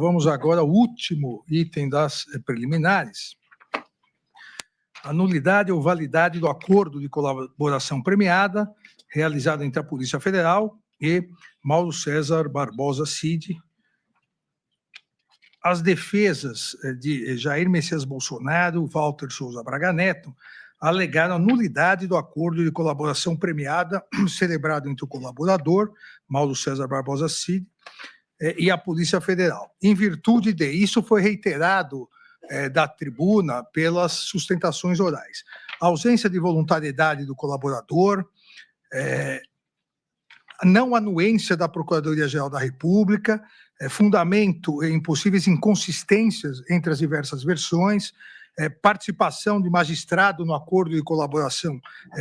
Vamos agora ao último item das preliminares. A nulidade ou validade do acordo de colaboração premiada realizado entre a Polícia Federal e Mauro César Barbosa Cid. As defesas de Jair Messias Bolsonaro, Walter Souza Braga Neto, alegaram a nulidade do acordo de colaboração premiada celebrado entre o colaborador, Mauro César Barbosa Cid, e a Polícia Federal. Em virtude de isso, foi reiterado da tribuna pelas sustentações orais. A ausência de voluntariedade do colaborador, não anuência da Procuradoria-Geral da República, fundamento em possíveis inconsistências entre as diversas versões, participação de magistrado no acordo de colaboração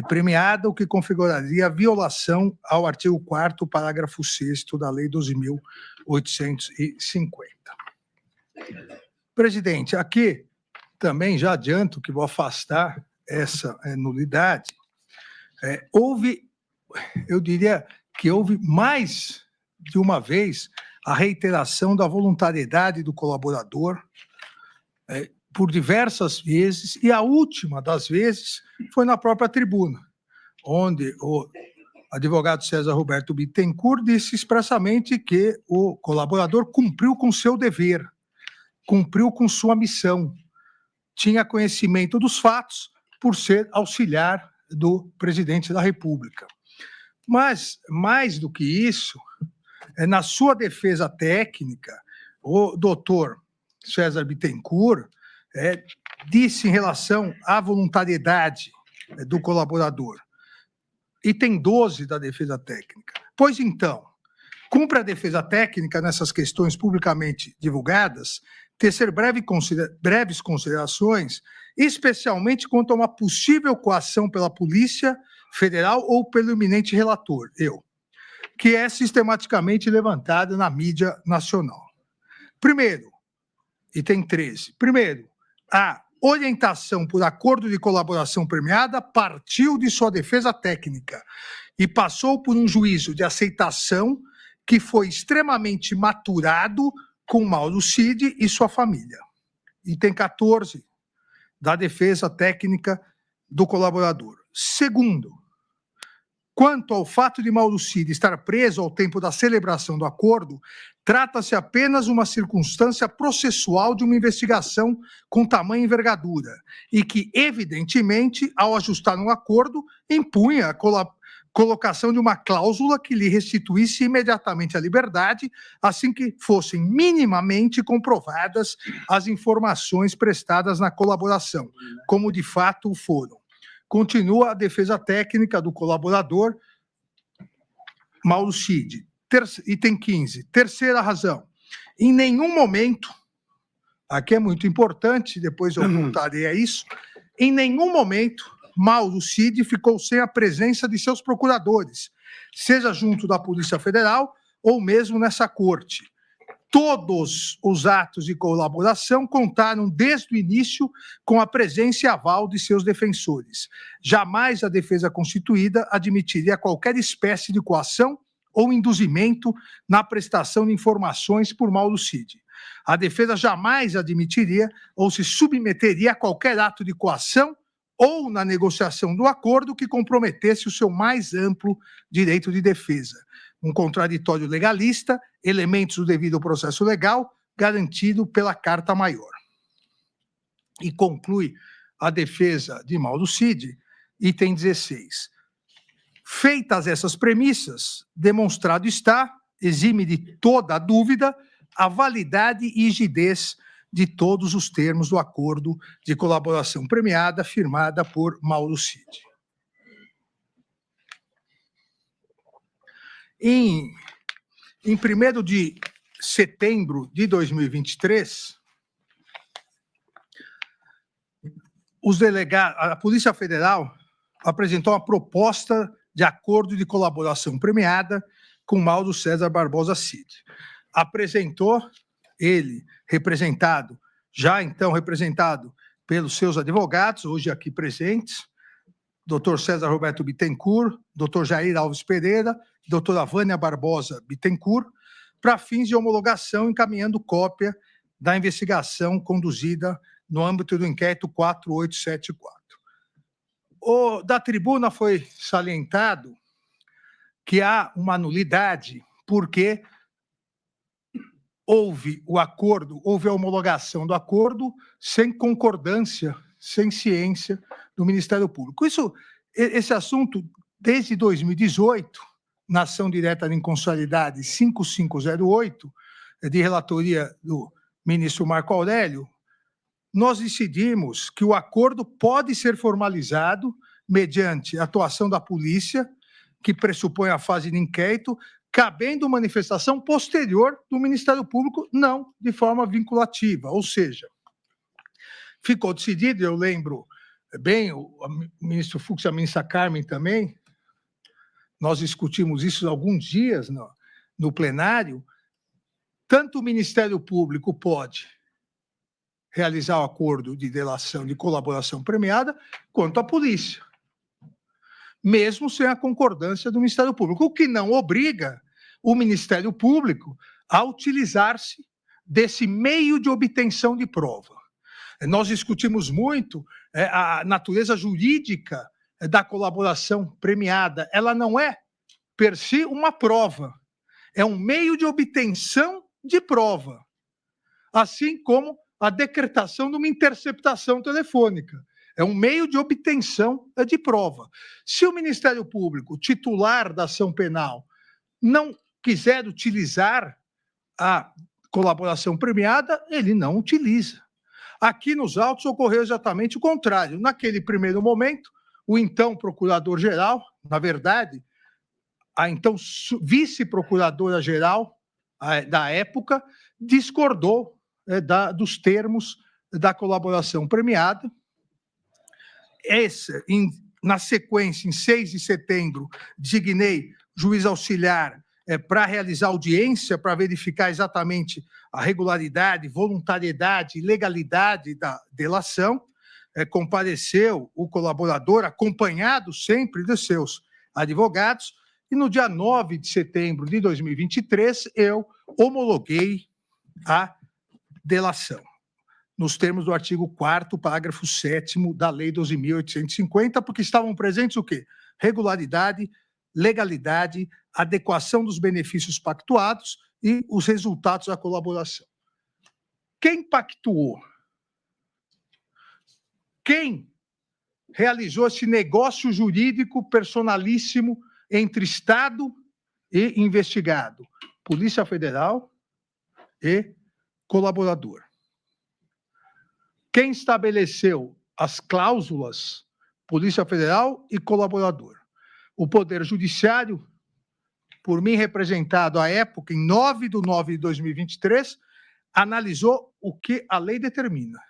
premiada, o que configuraria violação ao artigo 4º, parágrafo 6º da Lei 12.850. Presidente, aqui também já adianto que vou afastar essa nulidade. Eu diria que houve mais de uma vez a reiteração da voluntariedade do colaborador, por diversas vezes, e a última das vezes foi na própria tribuna, onde o advogado César Roberto Bittencourt disse expressamente que o colaborador cumpriu com seu dever, cumpriu com sua missão, tinha conhecimento dos fatos por ser auxiliar do presidente da República. Mas, mais do que isso, na sua defesa técnica, o doutor César Bittencourt disse em relação à voluntariedade do colaborador, item 12 da defesa técnica. Pois então, cumpre a defesa técnica nessas questões publicamente divulgadas tecer breves considerações, especialmente quanto a uma possível coação pela Polícia Federal ou pelo eminente relator, que é sistematicamente levantada na mídia nacional. Primeiro, item 13. Primeiro, a orientação por acordo de colaboração premiada partiu de sua defesa técnica e passou por um juízo de aceitação que foi extremamente maturado com Mauro Cid e sua família. Item 14 da defesa técnica do colaborador. Segundo, quanto ao fato de Mauro Cid estar preso ao tempo da celebração do acordo, trata-se apenas uma circunstância processual de uma investigação com tamanha envergadura e que, evidentemente, ao ajustar um acordo, impunha a colocação de uma cláusula que lhe restituísse imediatamente a liberdade, assim que fossem minimamente comprovadas as informações prestadas na colaboração, como de fato foram. Continua a defesa técnica do colaborador Mauro Cid. Item 15. Terceira razão. Em nenhum momento, aqui é muito importante, depois eu voltarei a isso, em nenhum momento Mauro Cid ficou sem a presença de seus procuradores, seja junto da Polícia Federal ou mesmo nessa corte. Todos os atos de colaboração contaram desde o início com a presença e aval de seus defensores. Jamais a defesa constituída admitiria qualquer espécie de coação ou induzimento na prestação de informações por Mauro Cid. A defesa jamais admitiria ou se submeteria a qualquer ato de coação ou na negociação do acordo que comprometesse o seu mais amplo direito de defesa. Um contraditório legalista, elementos do devido processo legal, garantido pela Carta Maior. E conclui a defesa de Mauro Cid, item 16. Feitas essas premissas, demonstrado está, exime de toda a dúvida, a validade e rigidez de todos os termos do acordo de colaboração premiada firmada por Mauro Cid. Em 1º de setembro de 2023, a Polícia Federal apresentou uma proposta de acordo de colaboração premiada com Mauro César Barbosa Cid. Apresentou ele, já então representado pelos seus advogados, hoje aqui presentes, Dr. César Roberto Bittencourt, Dr. Jair Alves Pereira, doutora Vânia Barbosa Bittencourt, para fins de homologação, encaminhando cópia da investigação conduzida no âmbito do inquérito 4874. Da tribuna foi salientado que há uma nulidade porque houve o acordo, houve a homologação do acordo sem concordância, sem ciência do Ministério Público. Esse assunto, desde 2018, na ação direta de inconstitucionalidade 5508, de relatoria do ministro Marco Aurélio, nós decidimos que o acordo pode ser formalizado mediante atuação da polícia, que pressupõe a fase de inquérito, cabendo manifestação posterior do Ministério Público, não de forma vinculativa. Ou seja, ficou decidido, eu lembro bem, o ministro Fux e a ministra Carmen também, nós discutimos isso há alguns dias no plenário, tanto o Ministério Público pode realizar o acordo de delação, de colaboração premiada, quanto a polícia, mesmo sem a concordância do Ministério Público, o que não obriga o Ministério Público a utilizar-se desse meio de obtenção de prova. Nós discutimos muito a natureza jurídica da colaboração premiada. Ela não é, per si, uma prova, é um meio de obtenção de prova, assim como a decretação de uma interceptação telefônica. É um meio de obtenção de prova. Se o Ministério Público, titular da ação penal, não quiser utilizar a colaboração premiada, ele não utiliza. Aqui nos autos ocorreu exatamente o contrário. Naquele primeiro momento, o então procurador-geral, na verdade, a então vice-procuradora-geral da época, discordou dos termos da colaboração premiada. Na sequência, em 6 de setembro, designei juiz auxiliar para realizar audiência, para verificar exatamente a regularidade, voluntariedade e legalidade da delação. Compareceu o colaborador, acompanhado sempre dos seus advogados, e no dia 9 de setembro de 2023, eu homologuei a delação, nos termos do artigo 4º, parágrafo 7º da Lei 12.850, porque estavam presentes o quê? Regularidade, legalidade, adequação dos benefícios pactuados e os resultados da colaboração. Quem pactuou? Quem realizou esse negócio jurídico personalíssimo entre Estado e investigado? Polícia Federal e colaborador. Quem estabeleceu as cláusulas? Polícia Federal e colaborador. O Poder Judiciário, por mim representado à época, em 9 de nove de 2023, analisou o que a lei determina: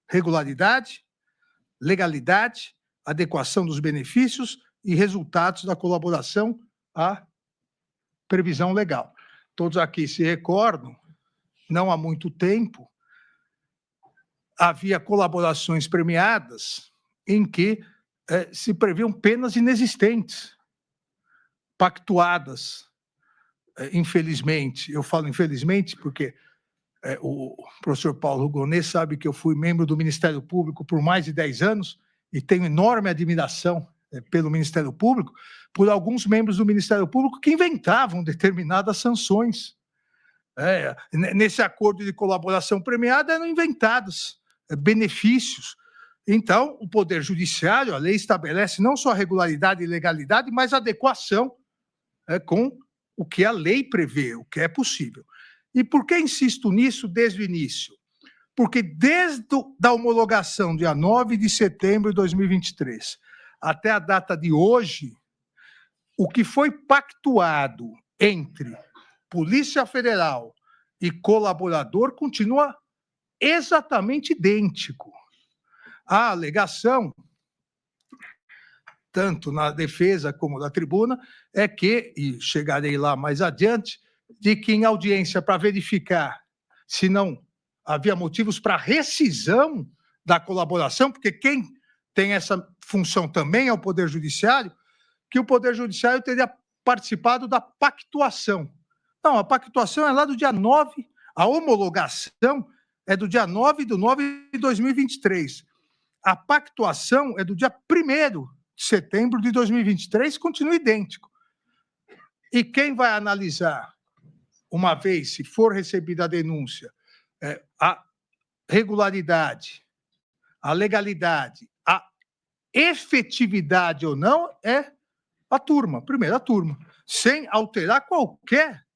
regularidade, legalidade, adequação dos benefícios e resultados da colaboração à previsão legal. Todos aqui se recordam, não há muito tempo, havia colaborações premiadas em que se previam penas inexistentes, pactuadas, infelizmente. Eu falo infelizmente porque o professor Paulo Gonê sabe que eu fui membro do Ministério Público por mais de 10 anos e tenho enorme admiração pelo Ministério Público, por alguns membros do Ministério Público que inventavam determinadas sanções. Nesse acordo de colaboração premiada eram inventados benefícios. Então, o Poder Judiciário, a lei estabelece não só a regularidade e legalidade, mas a adequação com o que a lei prevê, o que é possível. E por que insisto nisso desde o início? Porque desde a homologação, dia 9 de setembro de 2023, até a data de hoje, o que foi pactuado entre Polícia Federal e colaborador continua exatamente idêntico. A alegação, tanto na defesa como na tribuna, é que, e chegarei lá mais adiante, de que em audiência para verificar se não havia motivos para rescisão da colaboração, porque quem tem essa função também é o Poder Judiciário, que o Poder Judiciário teria participado da pactuação. Não, a pactuação é lá do dia 9, a homologação é do dia 9/9/2023. A pactuação é do dia 1º de setembro de 2023, continua idêntico. E quem vai analisar, uma vez, se for recebida a denúncia, a regularidade, a legalidade, a efetividade ou não, é a turma, primeira turma, sem alterar qualquer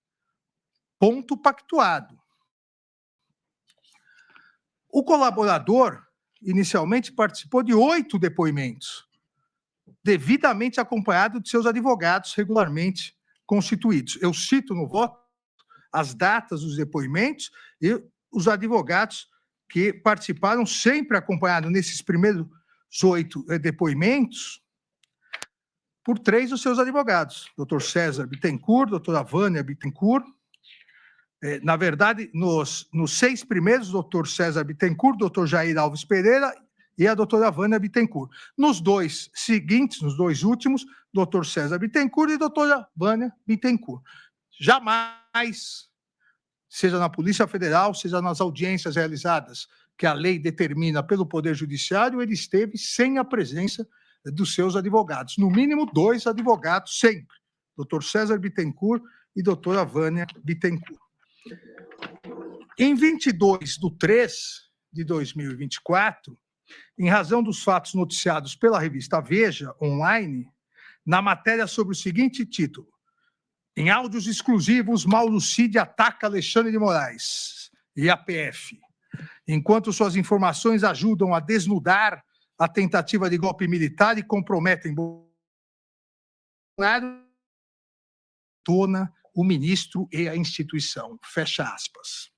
ponto pactuado. O colaborador, inicialmente, participou de 8 depoimentos, devidamente acompanhado de seus advogados regularmente constituídos. Eu cito no voto as datas dos depoimentos e os advogados que participaram, sempre acompanhados nesses primeiros 8 depoimentos, por 3 dos seus advogados, Dr. César Bittencourt, doutora Vânia Bittencourt. Na verdade, nos 6 primeiros, Dr. César Bittencourt, Dr. Jair Alves Pereira e a doutora Vânia Bittencourt. Nos 2 seguintes, nos 2 últimos, Dr. César Bittencourt e doutora Vânia Bittencourt. Jamais, seja na Polícia Federal, seja nas audiências realizadas que a lei determina pelo Poder Judiciário, ele esteve sem a presença dos seus advogados. No mínimo 2 advogados, sempre. Dr. César Bittencourt e doutora Vânia Bittencourt. Em 22/3/2024, em razão dos fatos noticiados pela revista Veja, online, na matéria sobre o seguinte título: em áudios exclusivos, Mauro Cid ataca Alexandre de Moraes e a PF. Enquanto suas informações ajudam a desnudar a tentativa de golpe militar e comprometem Bolsonaro, tona o ministro e a instituição. Fecha aspas.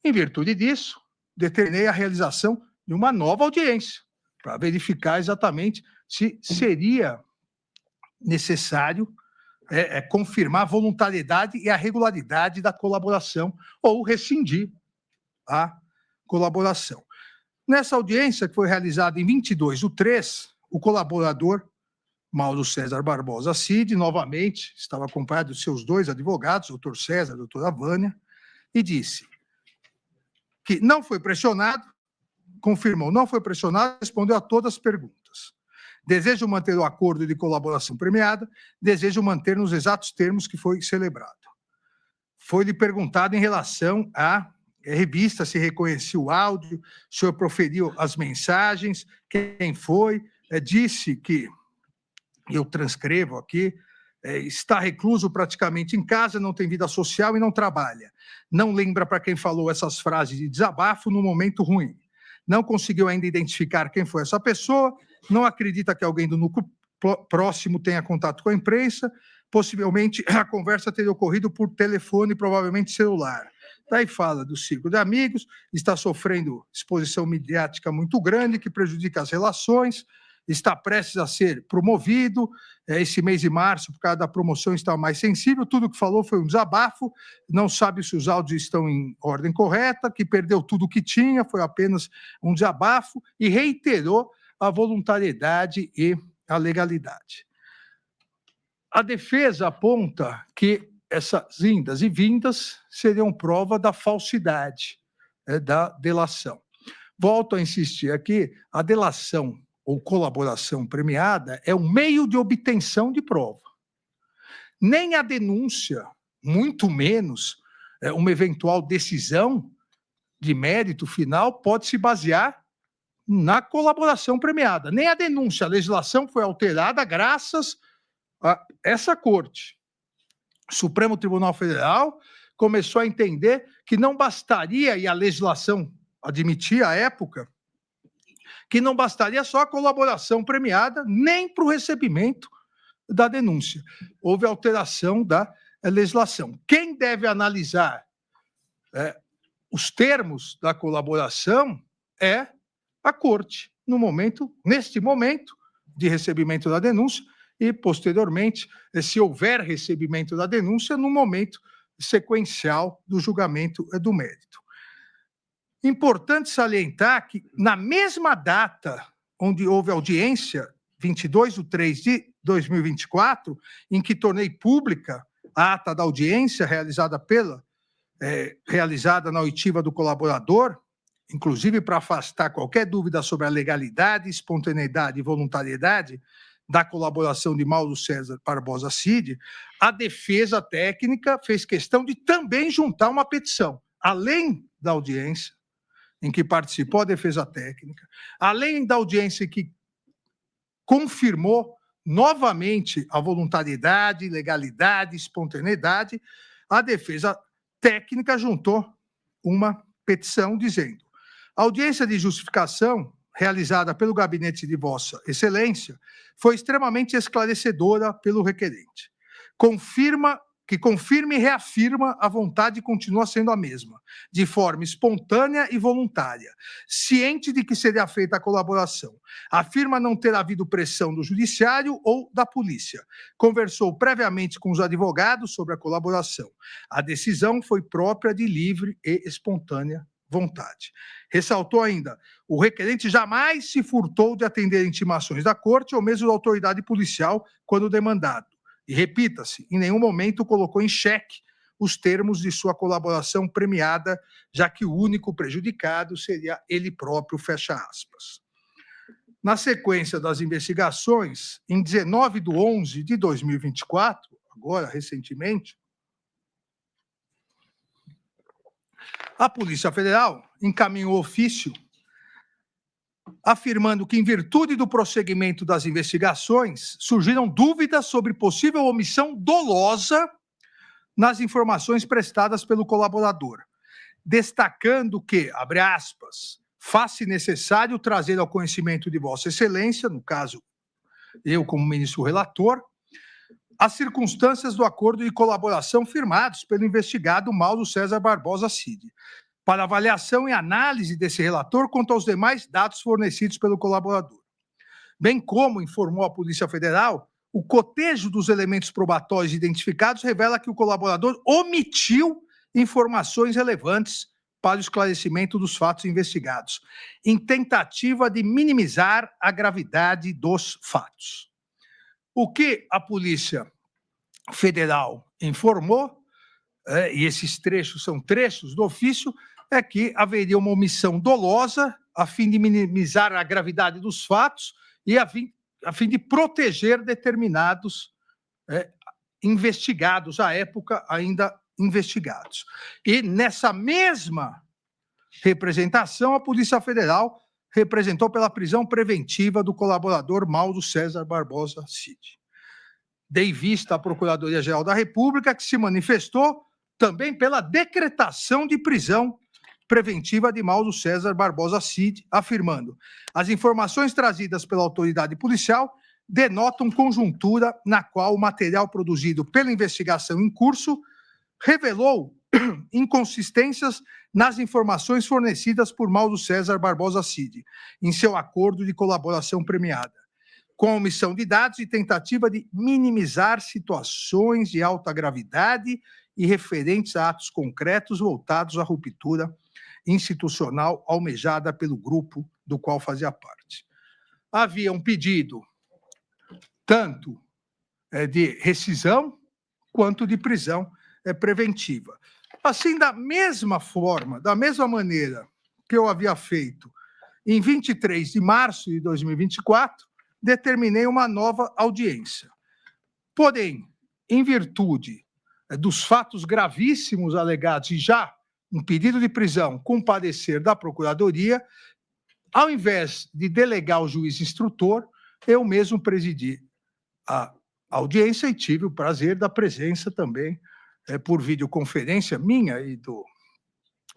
Em virtude disso, determinei a realização de uma nova audiência para verificar exatamente se seria necessário confirmar a voluntariedade e a regularidade da colaboração ou rescindir a colaboração. Nessa audiência, que foi realizada em 22/3, o colaborador Mauro César Barbosa Cid, novamente, estava acompanhado de seus 2 advogados, doutor César e doutora Vânia, e disse que não foi pressionado, confirmou, não foi pressionado, respondeu a todas as perguntas. Desejo manter o acordo de colaboração premiada, desejo manter nos exatos termos que foi celebrado. Foi-lhe perguntado em relação à revista, se reconhecia o áudio, o senhor proferiu as mensagens, quem foi, disse que, eu transcrevo aqui, está recluso praticamente em casa, não tem vida social e não trabalha. Não lembra para quem falou essas frases de desabafo no momento ruim. Não conseguiu ainda identificar quem foi essa pessoa, não acredita que alguém do núcleo próximo tenha contato com a imprensa, possivelmente a conversa teria ocorrido por telefone, provavelmente celular. Daí fala do círculo de amigos, está sofrendo exposição midiática muito grande, que prejudica as relações, está prestes a ser promovido, esse mês de março, por causa da promoção, está mais sensível, tudo que falou foi um desabafo, não sabe se os áudios estão em ordem correta, que perdeu tudo o que tinha, foi apenas um desabafo, e reiterou a voluntariedade e a legalidade. A defesa aponta que essas indas e vindas seriam prova da falsidade da delação. Volto a insistir aqui, a delação ou colaboração premiada é um meio de obtenção de prova. Nem a denúncia, muito menos uma eventual decisão de mérito final, pode se basear na colaboração premiada. Nem a denúncia, a legislação foi alterada graças a essa corte. O Supremo Tribunal Federal começou a entender que não bastaria, e a legislação admitia à época, que não bastaria só a colaboração premiada, nem para o recebimento da denúncia. Houve alteração da legislação. Quem deve analisar os termos da colaboração é a corte, neste momento de recebimento da denúncia, e, posteriormente, se houver recebimento da denúncia, no momento sequencial do julgamento do mérito. Importante salientar que, na mesma data onde houve audiência, 22/3/2024, em que tornei pública a ata da audiência realizada na oitiva do colaborador, inclusive para afastar qualquer dúvida sobre a legalidade, espontaneidade e voluntariedade da colaboração de Mauro César Barbosa Cid, a defesa técnica fez questão de também juntar uma petição, além da audiência em que participou a defesa técnica, além da audiência que confirmou novamente a voluntariedade, legalidade, espontaneidade, a defesa técnica juntou uma petição dizendo: a audiência de justificação realizada pelo gabinete de Vossa Excelência foi extremamente esclarecedora pelo requerente. Confirma e reafirma a vontade continua sendo a mesma, de forma espontânea e voluntária, ciente de que seria feita a colaboração. Afirma não ter havido pressão do judiciário ou da polícia. Conversou previamente com os advogados sobre a colaboração. A decisão foi própria de livre e espontânea vontade. Ressaltou ainda: o requerente jamais se furtou de atender intimações da corte ou mesmo da autoridade policial quando demandado. E, repita-se, em nenhum momento colocou em xeque os termos de sua colaboração premiada, já que o único prejudicado seria ele próprio, fecha aspas. Na sequência das investigações, em 19/11/2024, agora recentemente, a Polícia Federal encaminhou ofício afirmando que, em virtude do prosseguimento das investigações, surgiram dúvidas sobre possível omissão dolosa nas informações prestadas pelo colaborador, destacando que, abre aspas, faz-se necessário trazer ao conhecimento de Vossa Excelência, no caso, eu como ministro relator, as circunstâncias do acordo de colaboração firmados pelo investigado Mauro César Barbosa Cid, para avaliação e análise desse relator quanto aos demais dados fornecidos pelo colaborador. Bem como informou a Polícia Federal, o cotejo dos elementos probatórios identificados revela que o colaborador omitiu informações relevantes para o esclarecimento dos fatos investigados, em tentativa de minimizar a gravidade dos fatos. O que a Polícia Federal informou, e esses trechos são trechos do ofício, é que haveria uma omissão dolosa a fim de minimizar a gravidade dos fatos e a fim de proteger determinados investigados, à época ainda investigados. E nessa mesma representação, a Polícia Federal representou pela prisão preventiva do colaborador Mauro César Barbosa Cid. Dei vista à Procuradoria-Geral da República, que se manifestou também pela decretação de prisão preventiva de Mauro César Barbosa Cid, afirmando: as informações trazidas pela autoridade policial denotam conjuntura na qual o material produzido pela investigação em curso revelou inconsistências nas informações fornecidas por Mauro César Barbosa Cid, em seu acordo de colaboração premiada, com a omissão de dados e tentativa de minimizar situações de alta gravidade e referentes a atos concretos voltados à ruptura institucional almejada pelo grupo do qual fazia parte. Havia um pedido tanto de rescisão quanto de prisão preventiva. Assim, da mesma forma, da mesma maneira que eu havia feito em 23 de março de 2024, determinei uma nova audiência. Porém, em virtude dos fatos gravíssimos alegados e já um pedido de prisão com parecer da Procuradoria, ao invés de delegar o juiz instrutor, eu mesmo presidi a audiência e tive o prazer da presença também, por videoconferência minha e do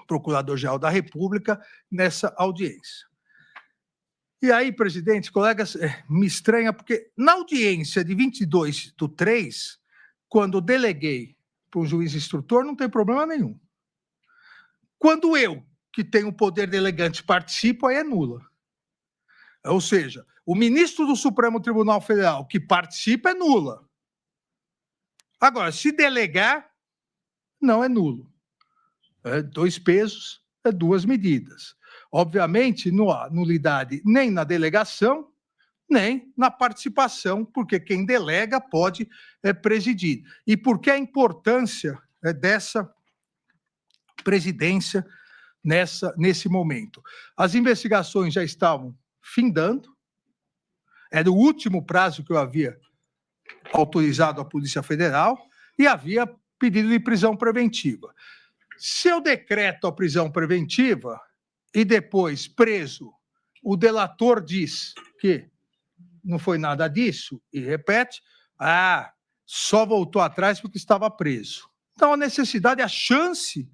Procurador-Geral da República, nessa audiência. E aí, presidente, colegas, me estranha, porque na audiência de 22/3, quando deleguei para o juiz instrutor, não tem problema nenhum. Quando eu, que tenho o poder delegante, participo, aí é nula. Ou seja, o ministro do Supremo Tribunal Federal que participa é nula. Agora, se delegar, não é nulo. Dois pesos, duas medidas. Obviamente, não há nulidade nem na delegação, nem na participação, porque quem delega pode presidir. E por que a importância dessa presidência nesse momento? As investigações já estavam findando, era o último prazo que eu havia autorizado à Polícia Federal e havia pedido de prisão preventiva. Se eu decreto a prisão preventiva e depois preso, o delator diz que não foi nada disso e repete, só voltou atrás porque estava preso. Então, a necessidade, a chance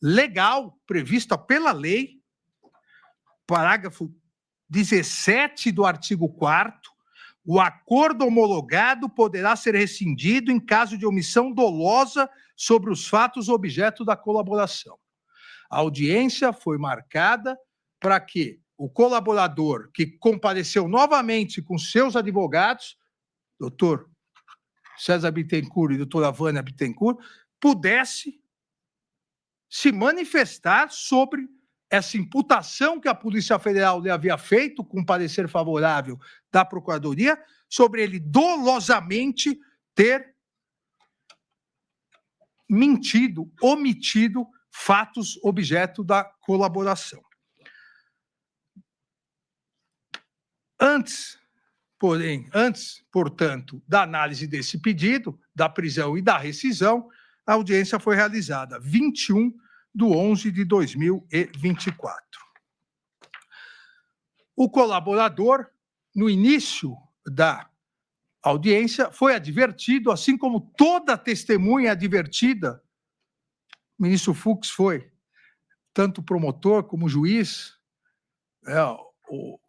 legal prevista pela lei, parágrafo 17 do artigo 4º, o acordo homologado poderá ser rescindido em caso de omissão dolosa sobre os fatos objeto da colaboração. A audiência foi marcada para que o colaborador que compareceu novamente com seus advogados, doutor César Bittencourt e doutora Vânia Bittencourt, pudesse se manifestar sobre essa imputação que a Polícia Federal lhe havia feito, com parecer favorável da Procuradoria, sobre ele dolosamente ter mentido, omitido fatos objeto da colaboração. Antes, portanto, da análise desse pedido, da prisão e da rescisão, a audiência foi realizada 21/11/2024. O colaborador, no início da audiência, foi advertido, assim como toda testemunha é advertida, o ministro Fux foi, tanto promotor como juiz, o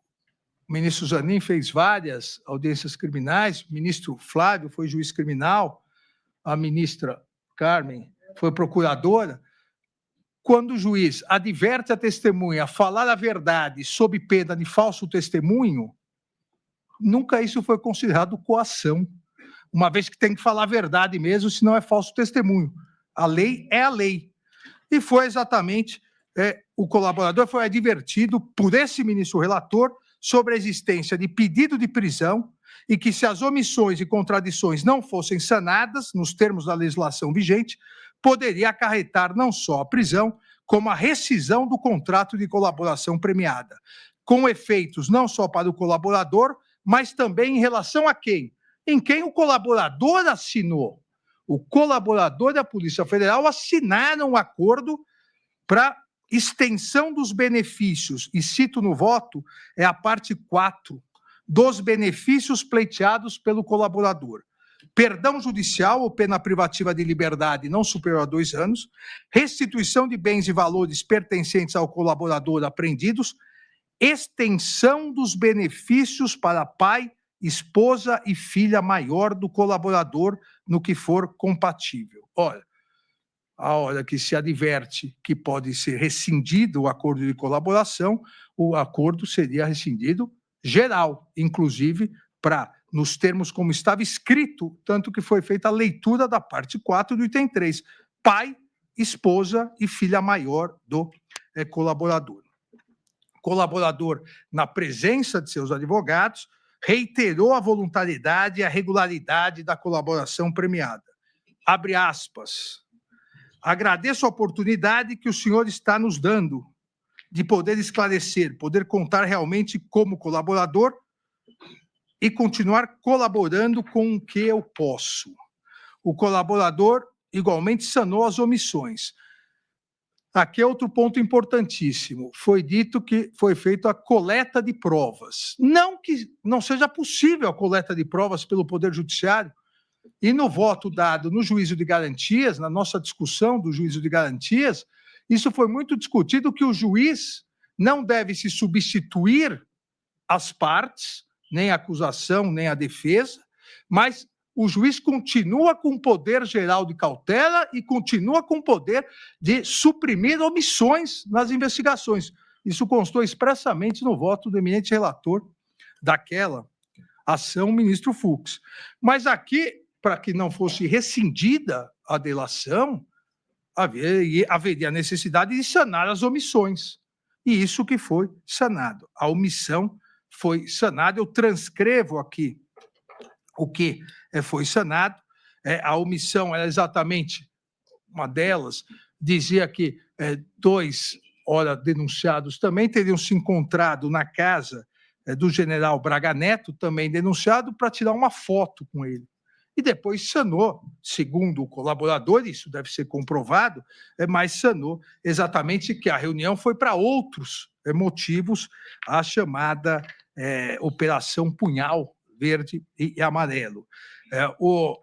ministro Zanin fez várias audiências criminais, o ministro Flávio foi juiz criminal, a ministra Carmen foi procuradora. Quando o juiz adverte a testemunha a falar a verdade sob pena de falso testemunho, nunca isso foi considerado coação, uma vez que tem que falar a verdade mesmo, senão é falso testemunho. A lei é a lei. E foi exatamente, o colaborador foi advertido por esse ministro relator sobre a existência de pedido de prisão e que, se as omissões e contradições não fossem sanadas, nos termos da legislação vigente, poderia acarretar não só a prisão, como a rescisão do contrato de colaboração premiada, com efeitos não só para o colaborador, mas também em relação a quem? Em quem o colaborador assinou. O colaborador e a Polícia Federal assinaram um acordo para extensão dos benefícios, e cito no voto, é a parte 4, dos benefícios pleiteados pelo colaborador. Perdão judicial ou pena privativa de liberdade não superior a 2 anos, restituição de bens e valores pertencentes ao colaborador apreendidos, extensão dos benefícios para pai, esposa e filha maior do colaborador no que for compatível. Olha, a hora que se adverte que pode ser rescindido o acordo de colaboração, o acordo seria rescindido geral, inclusive para, nos termos como estava escrito, tanto que foi feita a leitura da parte 4 do item 3, pai, esposa e filha maior do colaborador. O colaborador, na presença de seus advogados, reiterou a voluntariedade e a regularidade da colaboração premiada. Abre aspas. Agradeço a oportunidade que o senhor está nos dando de poder esclarecer, poder contar realmente como colaborador e continuar colaborando com o que eu posso. O colaborador igualmente sanou as omissões. Aqui é outro ponto importantíssimo. Foi dito que foi feita a coleta de provas. Não que não seja possível a coleta de provas pelo Poder Judiciário, e no voto dado no juízo de garantias, na nossa discussão do juízo de garantias, isso foi muito discutido, que o juiz não deve se substituir às partes, nem a acusação, nem a defesa, mas o juiz continua com o poder geral de cautela e continua com o poder de suprimir omissões nas investigações. Isso constou expressamente no voto do eminente relator daquela ação, o ministro Fux. Mas aqui, para que não fosse rescindida a delação, haveria a necessidade de sanar as omissões. E isso que foi sanado. A omissão foi sanado. Eu transcrevo aqui o que foi sanado. A omissão era exatamente uma delas, dizia que 2 denunciados também teriam se encontrado na casa do general Braga Neto, também denunciado, para tirar uma foto com ele. E depois sanou, segundo o colaborador, isso deve ser comprovado, mas sanou exatamente que a reunião foi para outros motivos, a chamada Operação Punhal Verde e Amarelo.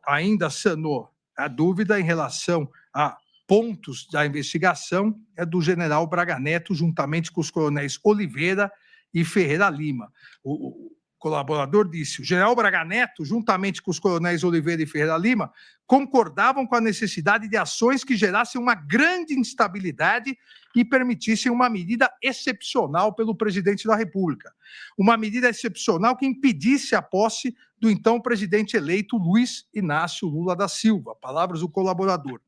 Ainda sanou a dúvida em relação a pontos da investigação do general Braga Neto, juntamente com os coronéis Oliveira e Ferreira Lima. O colaborador disse: o general Braga Neto, juntamente com os coronéis Oliveira e Ferreira Lima, concordavam com a necessidade de ações que gerassem uma grande instabilidade e permitissem uma medida excepcional pelo presidente da República. Uma medida excepcional que impedisse a posse do então presidente eleito Luiz Inácio Lula da Silva. Palavras do colaborador.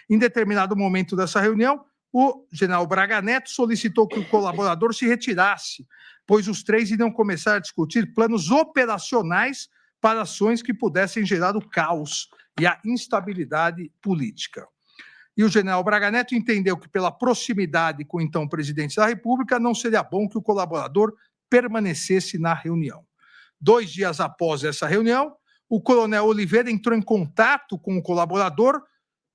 Em determinado momento dessa reunião, o general Braga Neto solicitou que o colaborador se retirasse, pois os 3 iriam começar a discutir planos operacionais para ações que pudessem gerar o caos e a instabilidade política. E o general Braga Neto entendeu que, pela proximidade com o então presidente da República, não seria bom que o colaborador permanecesse na reunião. 2 dias após essa reunião, o coronel Oliveira entrou em contato com o colaborador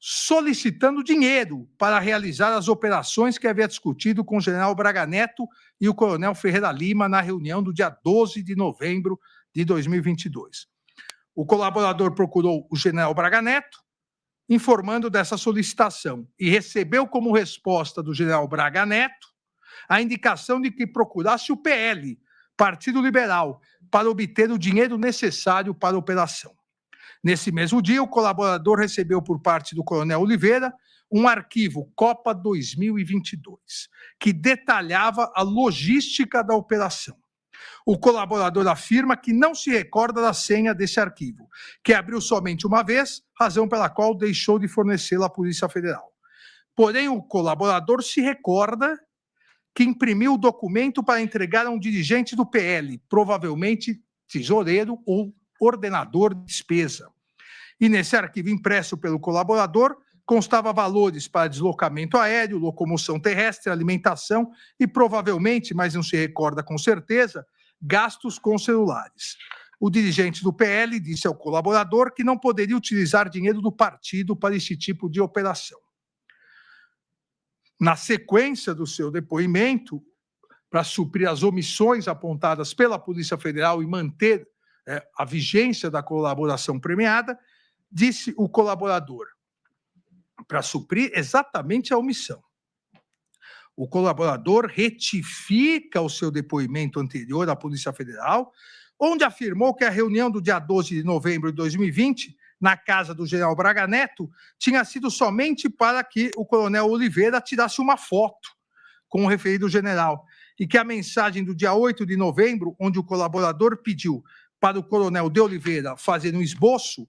solicitando dinheiro para realizar as operações que havia discutido com o general Braga Neto e o coronel Ferreira Lima na reunião do dia 12 de novembro de 2022. O colaborador procurou o general Braga Neto, informando dessa solicitação, e recebeu como resposta do general Braga Neto a indicação de que procurasse o PL, Partido Liberal, para obter o dinheiro necessário para a operação. Nesse mesmo dia, o colaborador recebeu por parte do coronel Oliveira um arquivo Copa 2022, que detalhava a logística da operação. O colaborador afirma que não se recorda da senha desse arquivo, que abriu somente uma vez, razão pela qual deixou de fornecê-la à Polícia Federal. Porém, o colaborador se recorda que imprimiu o documento para entregar a um dirigente do PL, provavelmente tesoureiro ou ordenador de despesa. E nesse arquivo impresso pelo colaborador, constava valores para deslocamento aéreo, locomoção terrestre, alimentação e provavelmente, mas não se recorda com certeza, gastos com celulares. O dirigente do PL disse ao colaborador que não poderia utilizar dinheiro do partido para esse tipo de operação. Na sequência do seu depoimento, para suprir as omissões apontadas pela Polícia Federal e manter a vigência da colaboração premiada, disse o colaborador, para suprir exatamente a omissão. O colaborador retifica o seu depoimento anterior à Polícia Federal, onde afirmou que a reunião do dia 12 de novembro de 2020, na casa do general Braga Neto, tinha sido somente para que o coronel Oliveira tirasse uma foto com o referido general, e que a mensagem do dia 8 de novembro, onde o colaborador pediu para o coronel de Oliveira fazer um esboço,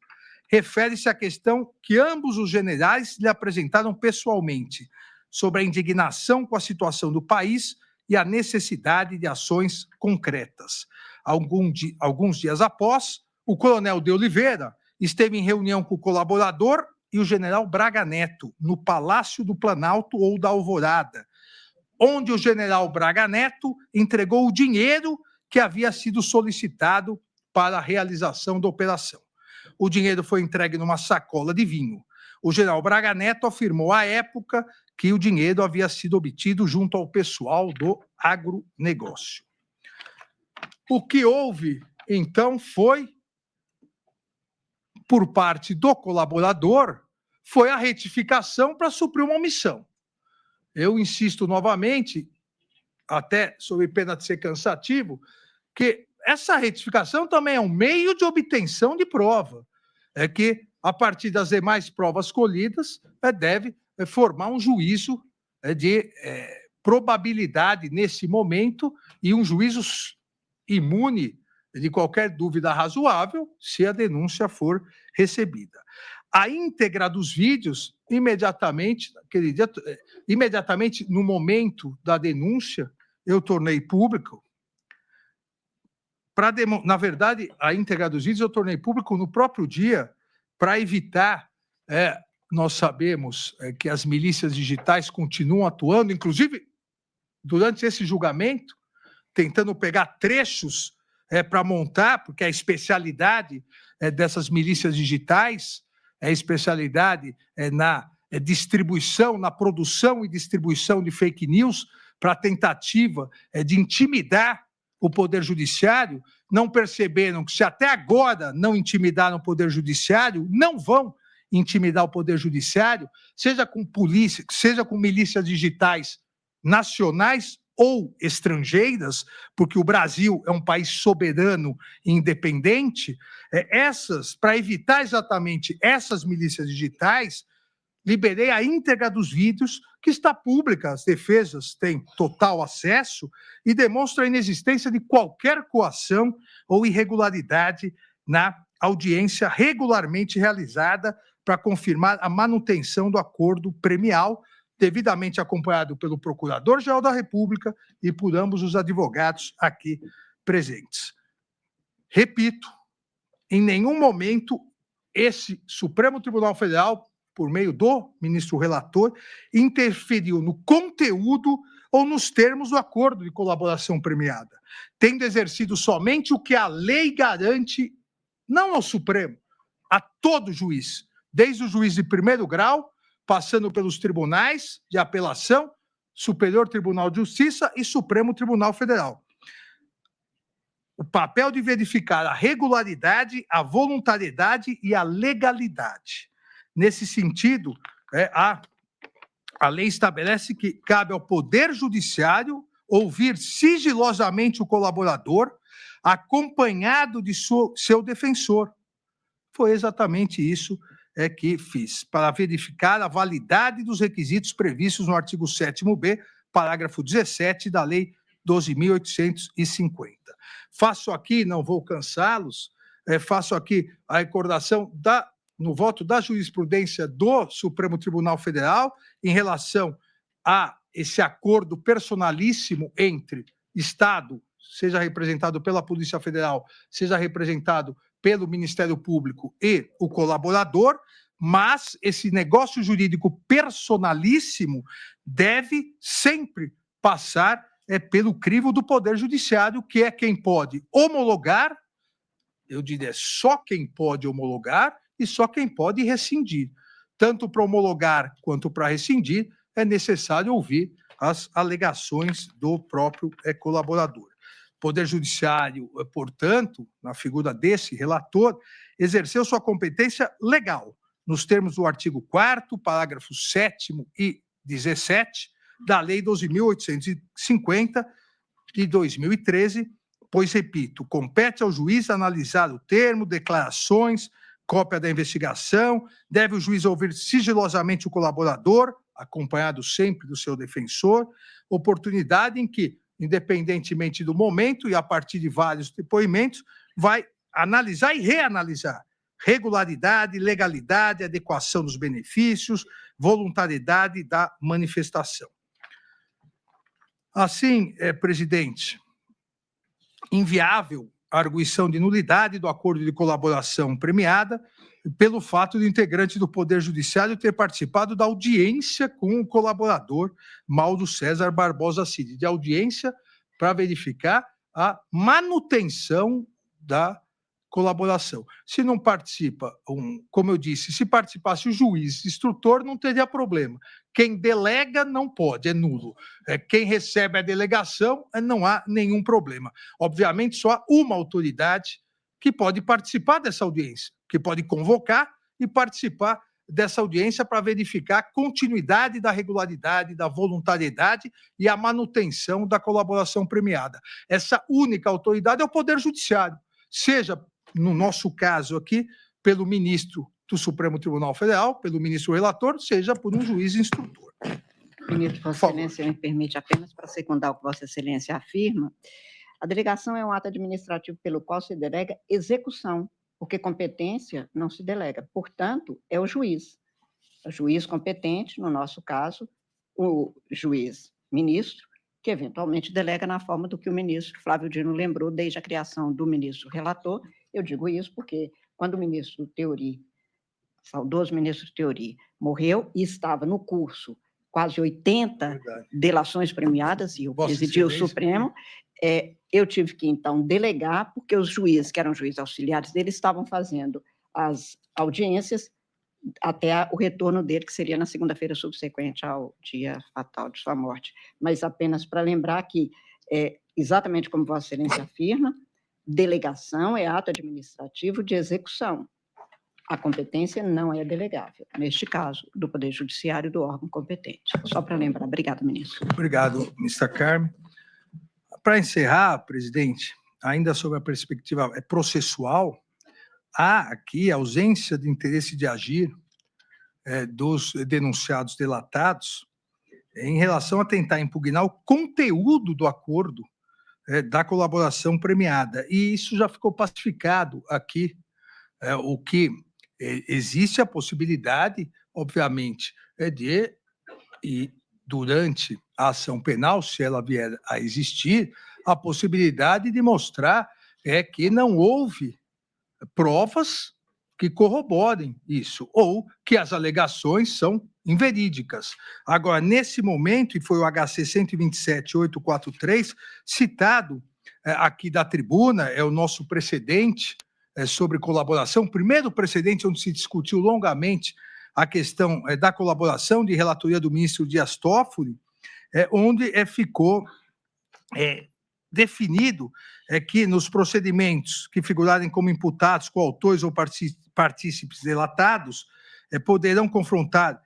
refere-se à questão que ambos os generais lhe apresentaram pessoalmente, sobre a indignação com a situação do país e a necessidade de ações concretas. Alguns dias após, o coronel de Oliveira esteve em reunião com o colaborador e o general Braga Neto, no Palácio do Planalto ou da Alvorada, onde o general Braga Neto entregou o dinheiro que havia sido solicitado para a realização da operação. O dinheiro foi entregue numa sacola de vinho. O general Braga Neto afirmou à época que o dinheiro havia sido obtido junto ao pessoal do agronegócio. O que houve, então, foi, por parte do colaborador, foi a retificação para suprir uma omissão. Eu insisto novamente, até sob pena de ser cansativo, que essa retificação também é um meio de obtenção de prova. É que, a partir das demais provas colhidas, deve formar um juízo de probabilidade nesse momento e um juízo imune de qualquer dúvida razoável se a denúncia for recebida. A íntegra dos vídeos, imediatamente no momento da denúncia, eu tornei público, Na verdade, a íntegra dos vídeos eu tornei público no próprio dia para evitar... nós sabemos que as milícias digitais continuam atuando, inclusive durante esse julgamento, tentando pegar trechos para montar, porque a especialidade dessas milícias digitais, a especialidade na distribuição, na produção e distribuição de fake news, para a tentativa de intimidar o Poder Judiciário. Não perceberam que, se até agora não intimidaram o Poder Judiciário, não vão intimidar o Poder Judiciário, seja com polícia, seja com milícias digitais nacionais ou estrangeiras, porque o Brasil é um país soberano e independente. Para evitar exatamente essas milícias digitais, liberei a íntegra dos vídeos, que está pública, as defesas têm total acesso, e demonstra a inexistência de qualquer coação ou irregularidade na audiência regularmente realizada para confirmar a manutenção do acordo premial, devidamente acompanhado pelo Procurador-Geral da República e por ambos os advogados aqui presentes. Repito, em nenhum momento esse Supremo Tribunal Federal, por meio do ministro relator, interferiu no conteúdo ou nos termos do acordo de colaboração premiada, tendo exercido somente o que a lei garante, não ao Supremo, a todo juiz, desde o juiz de primeiro grau, passando pelos tribunais de apelação, Superior Tribunal de Justiça e Supremo Tribunal Federal. O papel de verificar a regularidade, a voluntariedade e a legalidade. Nesse sentido, a lei estabelece que cabe ao Poder Judiciário ouvir sigilosamente o colaborador, acompanhado de seu defensor. Foi exatamente isso que fiz, para verificar a validade dos requisitos previstos no artigo 7º-B, parágrafo 17 da Lei 12.850. Faço aqui, não vou cansá-los, faço aqui a recordação no voto da jurisprudência do Supremo Tribunal Federal em relação a esse acordo personalíssimo entre Estado, seja representado pela Polícia Federal, seja representado pelo Ministério Público e o colaborador, mas esse negócio jurídico personalíssimo deve sempre passar pelo crivo do Poder Judiciário, que é quem pode homologar, eu diria só quem pode homologar e só quem pode rescindir. Tanto para homologar quanto para rescindir, é necessário ouvir as alegações do próprio colaborador. Poder Judiciário, portanto, na figura desse relator, exerceu sua competência legal, nos termos do artigo 4º, parágrafos 7º e 17 da Lei 12.850 de 2013, pois, repito, compete ao juiz analisar o termo, declarações, cópia da investigação, deve o juiz ouvir sigilosamente o colaborador, acompanhado sempre do seu defensor, oportunidade em que, independentemente do momento e a partir de vários depoimentos, vai analisar e reanalisar regularidade, legalidade, adequação dos benefícios, voluntariedade da manifestação. Assim, presidente, inviável a arguição de nulidade do acordo de colaboração premiada pelo fato do integrante do Poder Judiciário ter participado da audiência com o colaborador Mauro César Barbosa Cid, de audiência para verificar a manutenção da colaboração. Se não participa, como eu disse, se participasse o juiz instrutor, não teria problema. Quem delega não pode, é nulo. Quem recebe a delegação, não há nenhum problema. Obviamente, só há uma autoridade que pode participar dessa audiência, que pode convocar e participar dessa audiência para verificar a continuidade da regularidade, da voluntariedade e a manutenção da colaboração premiada. Essa única autoridade é o Poder Judiciário, seja, no nosso caso aqui, pelo ministro do Supremo Tribunal Federal, pelo ministro relator, seja por um juiz instrutor. Ministro, Vossa Excelência me permite apenas para secundar o que Vossa Excelência afirma. A delegação é um ato administrativo pelo qual se delega execução, porque competência não se delega. Portanto, é o juiz competente, no nosso caso, o juiz ministro, que eventualmente delega na forma do que o ministro Flávio Dino lembrou desde a criação do ministro relator. Eu digo isso porque quando o ministro Theory, saudoso ministro Theory, morreu e estava no curso quase 80 delações premiadas, e eu presidi o Supremo, eu tive que, então, delegar, porque os juízes, que eram juízes auxiliares dele, estavam fazendo as audiências até o retorno dele, que seria na segunda-feira subsequente ao dia fatal de sua morte. Mas apenas para lembrar que, exatamente como Vossa Excelência afirma, delegação é ato administrativo de execução. A competência não é delegável, neste caso, do Poder Judiciário do órgão competente. Só para lembrar. Obrigada, ministro. Obrigado, ministra Carmen. Para encerrar, presidente, ainda sobre a perspectiva processual, há aqui ausência de interesse de agir dos denunciados delatados em relação a tentar impugnar o conteúdo do acordo da colaboração premiada. E isso já ficou pacificado aqui, o que existe a possibilidade, obviamente, e durante a ação penal, se ela vier a existir, a possibilidade de mostrar que não houve provas que corroborem isso, ou que as alegações são inverídicas. Agora, nesse momento, e foi o HC 127.843, citado aqui da tribuna, é o nosso precedente sobre colaboração, o primeiro precedente onde se discutiu longamente a questão da colaboração de relatoria do ministro Dias Toffoli, onde ficou definido que nos procedimentos que figurarem como imputados, coautores ou partícipes delatados, poderão confrontar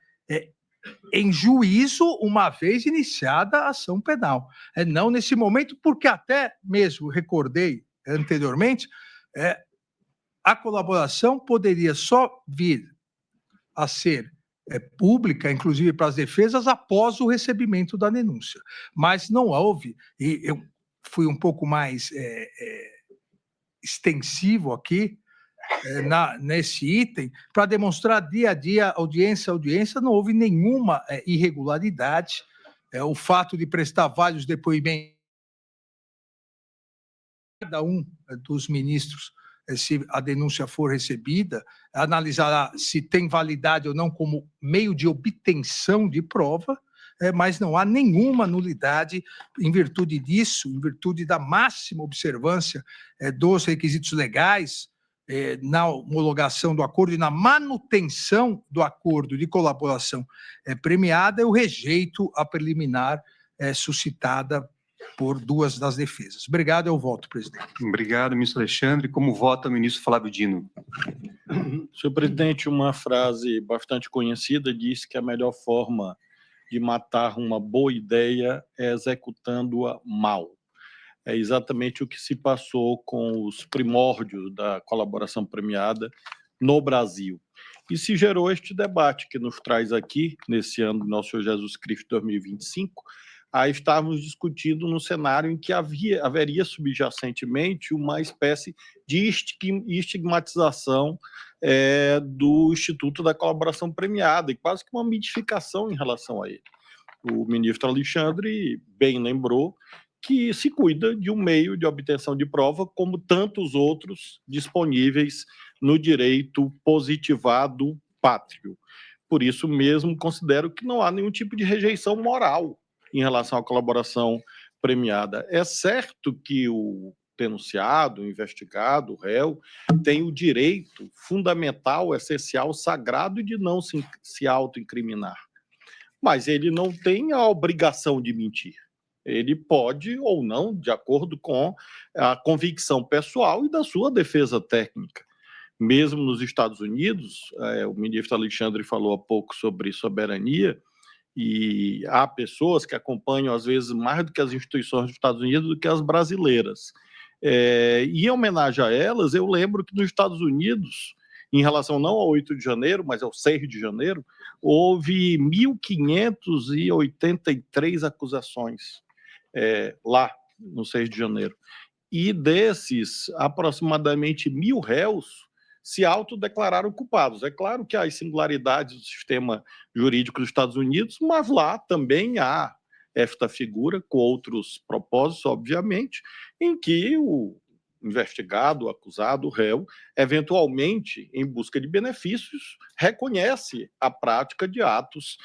em juízo uma vez iniciada a ação penal. Não nesse momento, porque até mesmo recordei anteriormente, a colaboração poderia só vir a ser pública, inclusive para as defesas, após o recebimento da denúncia. Mas não houve, e eu fui um pouco mais extensivo aqui, nesse item, para demonstrar dia a dia, audiência a audiência, não houve nenhuma irregularidade. O fato de prestar vários depoimentos, cada um dos ministros, se a denúncia for recebida, analisará se tem validade ou não como meio de obtenção de prova, mas não há nenhuma nulidade em virtude disso, em virtude da máxima observância dos requisitos legais na homologação do acordo e na manutenção do acordo de colaboração premiada, eu rejeito a preliminar suscitada por duas das defesas. Obrigado, eu voto, presidente. Obrigado, ministro Alexandre. Como vota o ministro Flávio Dino? Senhor presidente, uma frase bastante conhecida diz que a melhor forma de matar uma boa ideia é executando-a mal. É exatamente o que se passou com os primórdios da colaboração premiada no Brasil. E se gerou este debate que nos traz aqui, nesse ano do Nosso Senhor Jesus Cristo 2025, a estarmos discutindo num cenário em que haveria subjacentemente uma espécie de estigmatização do Instituto da Colaboração Premiada, e quase que uma mitificação em relação a ele. O ministro Alexandre bem lembrou que se cuida de um meio de obtenção de prova como tantos outros disponíveis no direito positivado pátrio. Por isso mesmo, considero que não há nenhum tipo de rejeição moral em relação à colaboração premiada. É certo que o denunciado, o investigado, o réu, tem o direito fundamental, essencial, sagrado de não se autoincriminar. Mas ele não tem a obrigação de mentir. Ele pode ou não, de acordo com a convicção pessoal e da sua defesa técnica. Mesmo nos Estados Unidos, o ministro Alexandre falou há pouco sobre soberania, e há pessoas que acompanham, às vezes, mais do que as instituições dos Estados Unidos, do que as brasileiras. E em homenagem a elas, eu lembro que nos Estados Unidos, em relação não ao 8 de janeiro, mas ao 6 de janeiro, houve 1.583 acusações lá no 6 de janeiro. E desses, aproximadamente 1.000 réus se autodeclararam culpados. É claro que há as singularidades do sistema jurídico dos Estados Unidos, mas lá também há esta figura, com outros propósitos, obviamente, em que o investigado, o acusado, o réu, eventualmente, em busca de benefícios, reconhece a prática de atos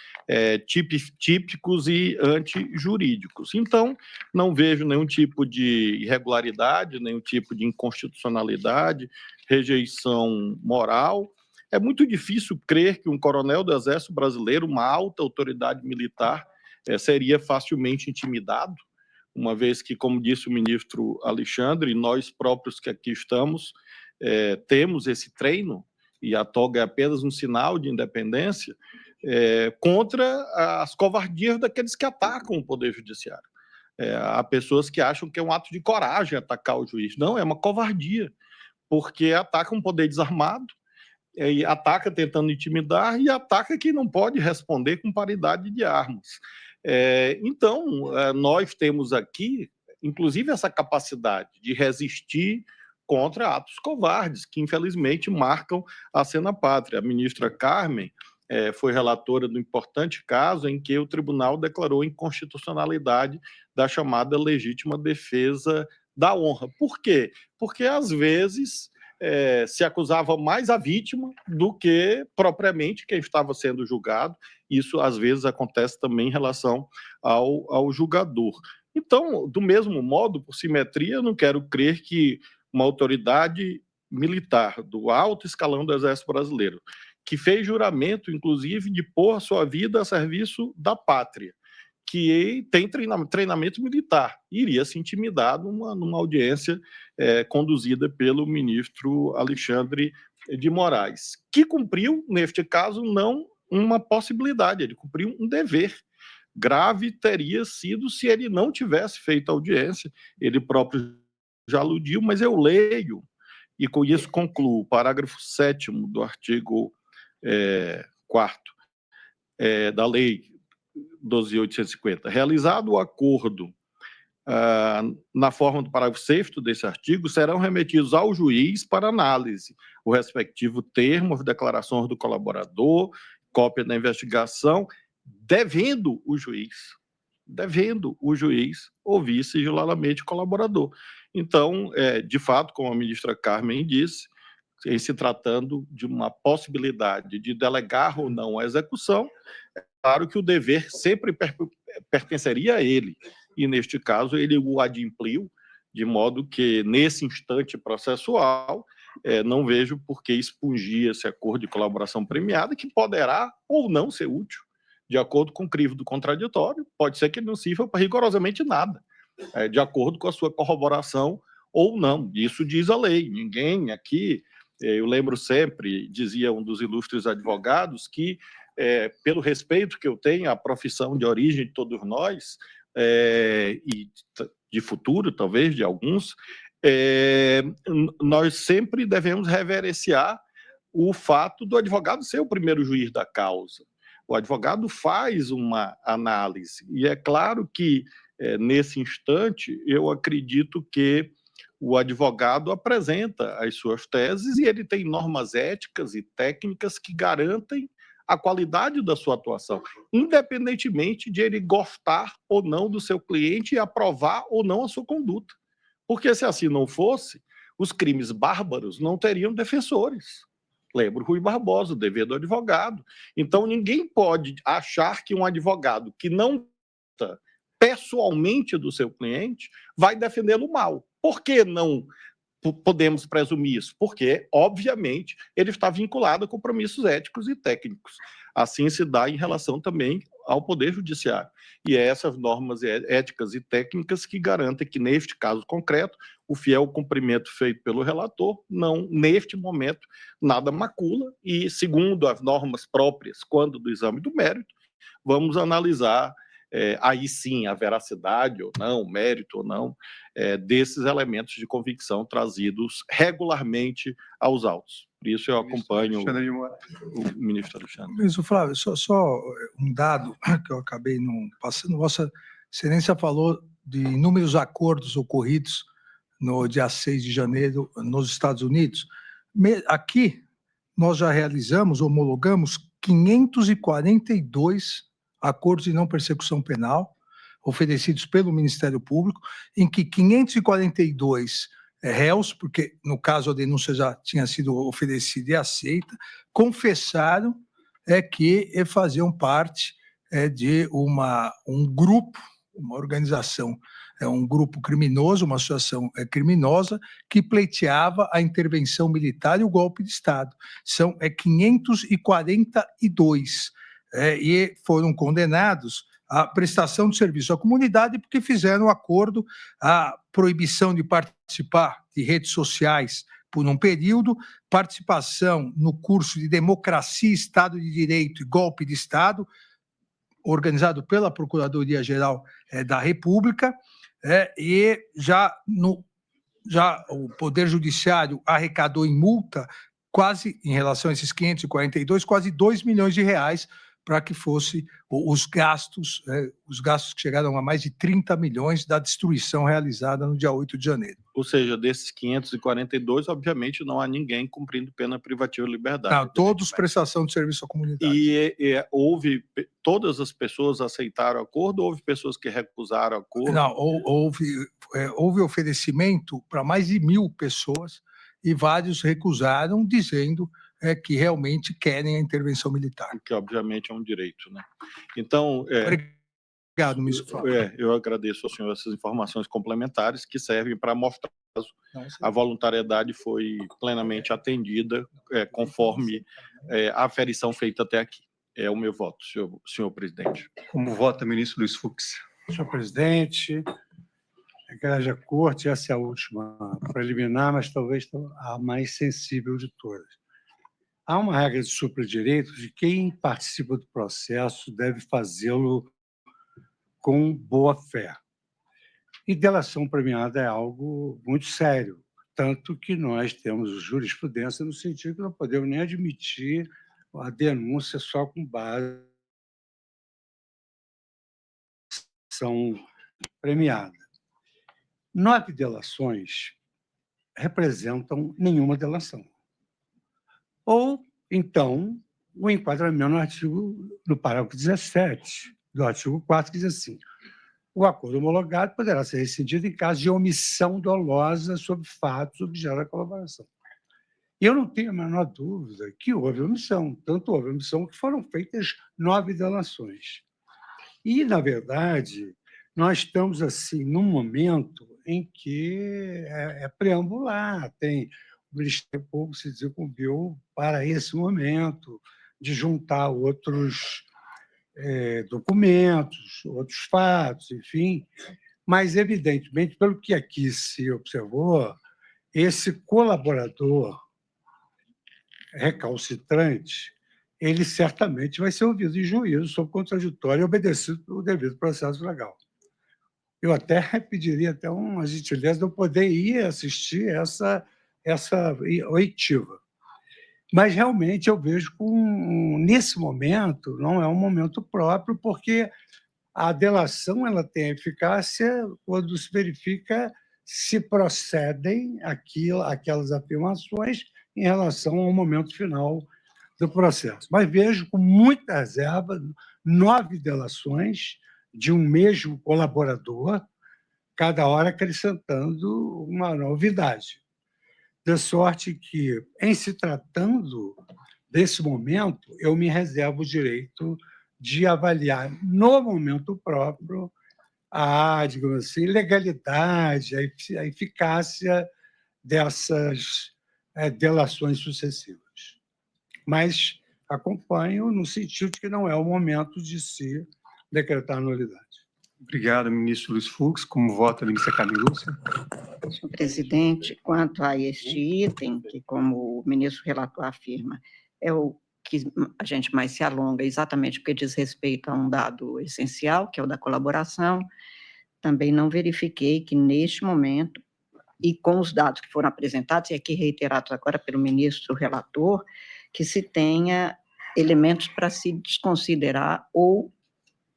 típicos e antijurídicos. Então, não vejo nenhum tipo de irregularidade, nenhum tipo de inconstitucionalidade, rejeição moral. É muito difícil crer que um coronel do Exército Brasileiro, uma alta autoridade militar, seria facilmente intimidado, uma vez que, como disse o ministro Alexandre, nós próprios que aqui estamos, temos esse treino, e a toga é apenas um sinal de independência, contra as covardias daqueles que atacam o Poder Judiciário. Há pessoas que acham que é um ato de coragem atacar o juiz. Não, é uma covardia, porque ataca um poder desarmado, e ataca tentando intimidar, e ataca quem não pode responder com paridade de armas. Então, nós temos aqui, inclusive, essa capacidade de resistir contra atos covardes, que infelizmente marcam a cena pátria. A ministra Carmen foi relatora do importante caso em que o tribunal declarou inconstitucionalidade da chamada legítima defesa da honra. Por quê? Porque, às vezes, se acusava mais a vítima do que propriamente quem estava sendo julgado. Isso, às vezes, acontece também em relação ao julgador. Então, do mesmo modo, por simetria, eu não quero crer que uma autoridade militar do alto escalão do Exército Brasileiro, que fez juramento, inclusive, de pôr a sua vida a serviço da pátria, que tem treinamento militar, iria se intimidar numa audiência conduzida pelo ministro Alexandre de Moraes, que cumpriu, neste caso, não uma possibilidade, ele cumpriu um dever. Grave teria sido se ele não tivesse feito a audiência, ele próprio já aludiu, mas eu leio, e com isso concluo, o parágrafo 7º do artigo 4º da Lei 12.850. Realizado o acordo na forma do parágrafo 6º desse artigo, serão remetidos ao juiz para análise o respectivo termo, as declarações do colaborador, cópia da investigação, devendo o juiz ouvir sigilosamente o colaborador. Então, de fato, como a ministra Carmen disse, em se tratando de uma possibilidade de delegar ou não a execução, é claro que o dever sempre pertenceria a ele, e neste caso ele o adimpliu, de modo que nesse instante processual não vejo por que expungir esse acordo de colaboração premiada, que poderá ou não ser útil, de acordo com o crivo do contraditório, pode ser que ele não sirva para rigorosamente nada, de acordo com a sua corroboração ou não, isso diz a lei, ninguém aqui, eu lembro sempre, dizia um dos ilustres advogados, que pelo respeito que eu tenho à profissão de origem de todos nós, e de futuro, talvez, de alguns, nós sempre devemos reverenciar o fato do advogado ser o primeiro juiz da causa. O advogado faz uma análise, e é claro que, nesse instante, eu acredito que o advogado apresenta as suas teses e ele tem normas éticas e técnicas que garantem a qualidade da sua atuação, independentemente de ele gostar ou não do seu cliente e aprovar ou não a sua conduta. Porque se assim não fosse, os crimes bárbaros não teriam defensores. Lembro Rui Barbosa, o dever do advogado. Então, ninguém pode achar que um advogado que não gosta pessoalmente do seu cliente vai defendê-lo mal. Por que não podemos presumir isso? Porque, obviamente, ele está vinculado a compromissos éticos e técnicos. Assim se dá em relação também ao Poder Judiciário. E é essas normas éticas e técnicas que garantem que, neste caso concreto, o fiel cumprimento feito pelo relator, não, neste momento, nada macula, e, segundo as normas próprias, quando do exame do mérito, vamos analisar aí sim a veracidade ou não, o mérito ou não, desses elementos de convicção trazidos regularmente aos autos. Por isso eu acompanho o ministro Alexandre. Ministro Flávio, só um dado que eu acabei não passando. Vossa Excelência falou de inúmeros acordos ocorridos no dia 6 de janeiro nos Estados Unidos. Aqui, nós já realizamos, homologamos 542 acordos de não persecução penal, oferecidos pelo Ministério Público, em que 542 réus, porque no caso a denúncia já tinha sido oferecida e aceita, confessaram que faziam parte de um grupo, uma organização, um grupo criminoso, uma associação criminosa que pleiteava a intervenção militar e o golpe de Estado. São 542 e foram condenados à prestação de serviço à comunidade porque fizeram um acordo, a proibição de participar de redes sociais por um período, participação no curso de Democracia, Estado de Direito e Golpe de Estado, organizado pela Procuradoria-Geral da República, e já o Poder Judiciário arrecadou em multa, quase, em relação a esses 542, quase 2 milhões de reais, para que fosse os gastos que chegaram a mais de 30 milhões da destruição realizada no dia 8 de janeiro. Ou seja, desses 542, obviamente, não há ninguém cumprindo pena privativa de liberdade. Não, todos prestação de serviço à comunidade. E todas as pessoas aceitaram o acordo ou houve pessoas que recusaram o acordo? Não, houve oferecimento para mais de 1.000 pessoas e vários recusaram, dizendo que realmente querem a intervenção militar. Que, obviamente, é um direito, né? Então... Obrigado, ministro Flávio. Eu agradeço ao senhor essas informações complementares que servem para mostrar que a voluntariedade foi plenamente atendida conforme a aferição feita até aqui. É o meu voto, senhor presidente. Como vota, ministro Luiz Fux? Senhor presidente, Igreja Corte, essa é a última preliminar, mas talvez a mais sensível de todas. Há uma regra de supradireito de quem participa do processo deve fazê-lo com boa fé. E delação premiada é algo muito sério, tanto que nós temos jurisprudência no sentido que não podemos nem admitir a denúncia só com base são premiada. 9 delações representam nenhuma delação. Ou, então, o enquadramento no parágrafo 17 do artigo 4, que diz assim: o acordo homologado poderá ser rescindido em caso de omissão dolosa sobre fatos objeto da colaboração. E eu não tenho a menor dúvida que houve omissão, tanto houve omissão que foram feitas 9 delações. E, na verdade, nós estamos assim num momento em que é preambular, o Ministério Público se desenvolveu para esse momento de juntar outros documentos, outros fatos, enfim, mas, evidentemente, pelo que aqui se observou, esse colaborador recalcitrante, ele certamente vai ser ouvido em juízo sob contraditório e obedecido o devido processo legal. Eu até pediria até uma gentileza de eu poder ir assistir essa oitiva. Mas, realmente, eu vejo que, nesse momento, não é um momento próprio, porque a delação ela tem eficácia quando se verifica se procedem aquelas afirmações em relação ao momento final do processo. Mas vejo com muita reserva 9 delações de um mesmo colaborador, cada hora acrescentando uma novidade. De sorte que, em se tratando desse momento, eu me reservo o direito de avaliar, no momento próprio, digamos assim, legalidade, a eficácia dessas delações sucessivas. Mas acompanho no sentido de que não é o momento de se decretar nulidade. Obrigado, ministro Luiz Fux. Como vota a ministra Carmen Lúcia? Senhor presidente, quanto a este item, que, como o ministro relator afirma, é o que a gente mais se alonga, exatamente porque diz respeito a um dado essencial, que é o da colaboração, também não verifiquei que, neste momento, e com os dados que foram apresentados, e aqui reiterados agora pelo ministro relator, que se tenha elementos para se desconsiderar ou,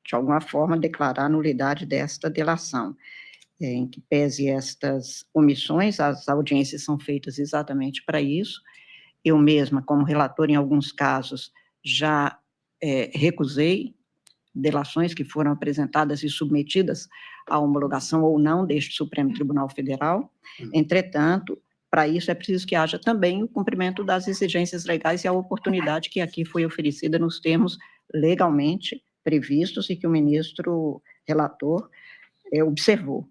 de alguma forma, declarar a nulidade desta delação. Em que pese estas omissões, as audiências são feitas exatamente para isso. Eu mesma, como relator, em alguns casos, já recusei delações que foram apresentadas e submetidas à homologação ou não deste Supremo Tribunal Federal. Entretanto, para isso é preciso que haja também o cumprimento das exigências legais e a oportunidade que aqui foi oferecida nos termos legalmente previstos e que o ministro relator observou.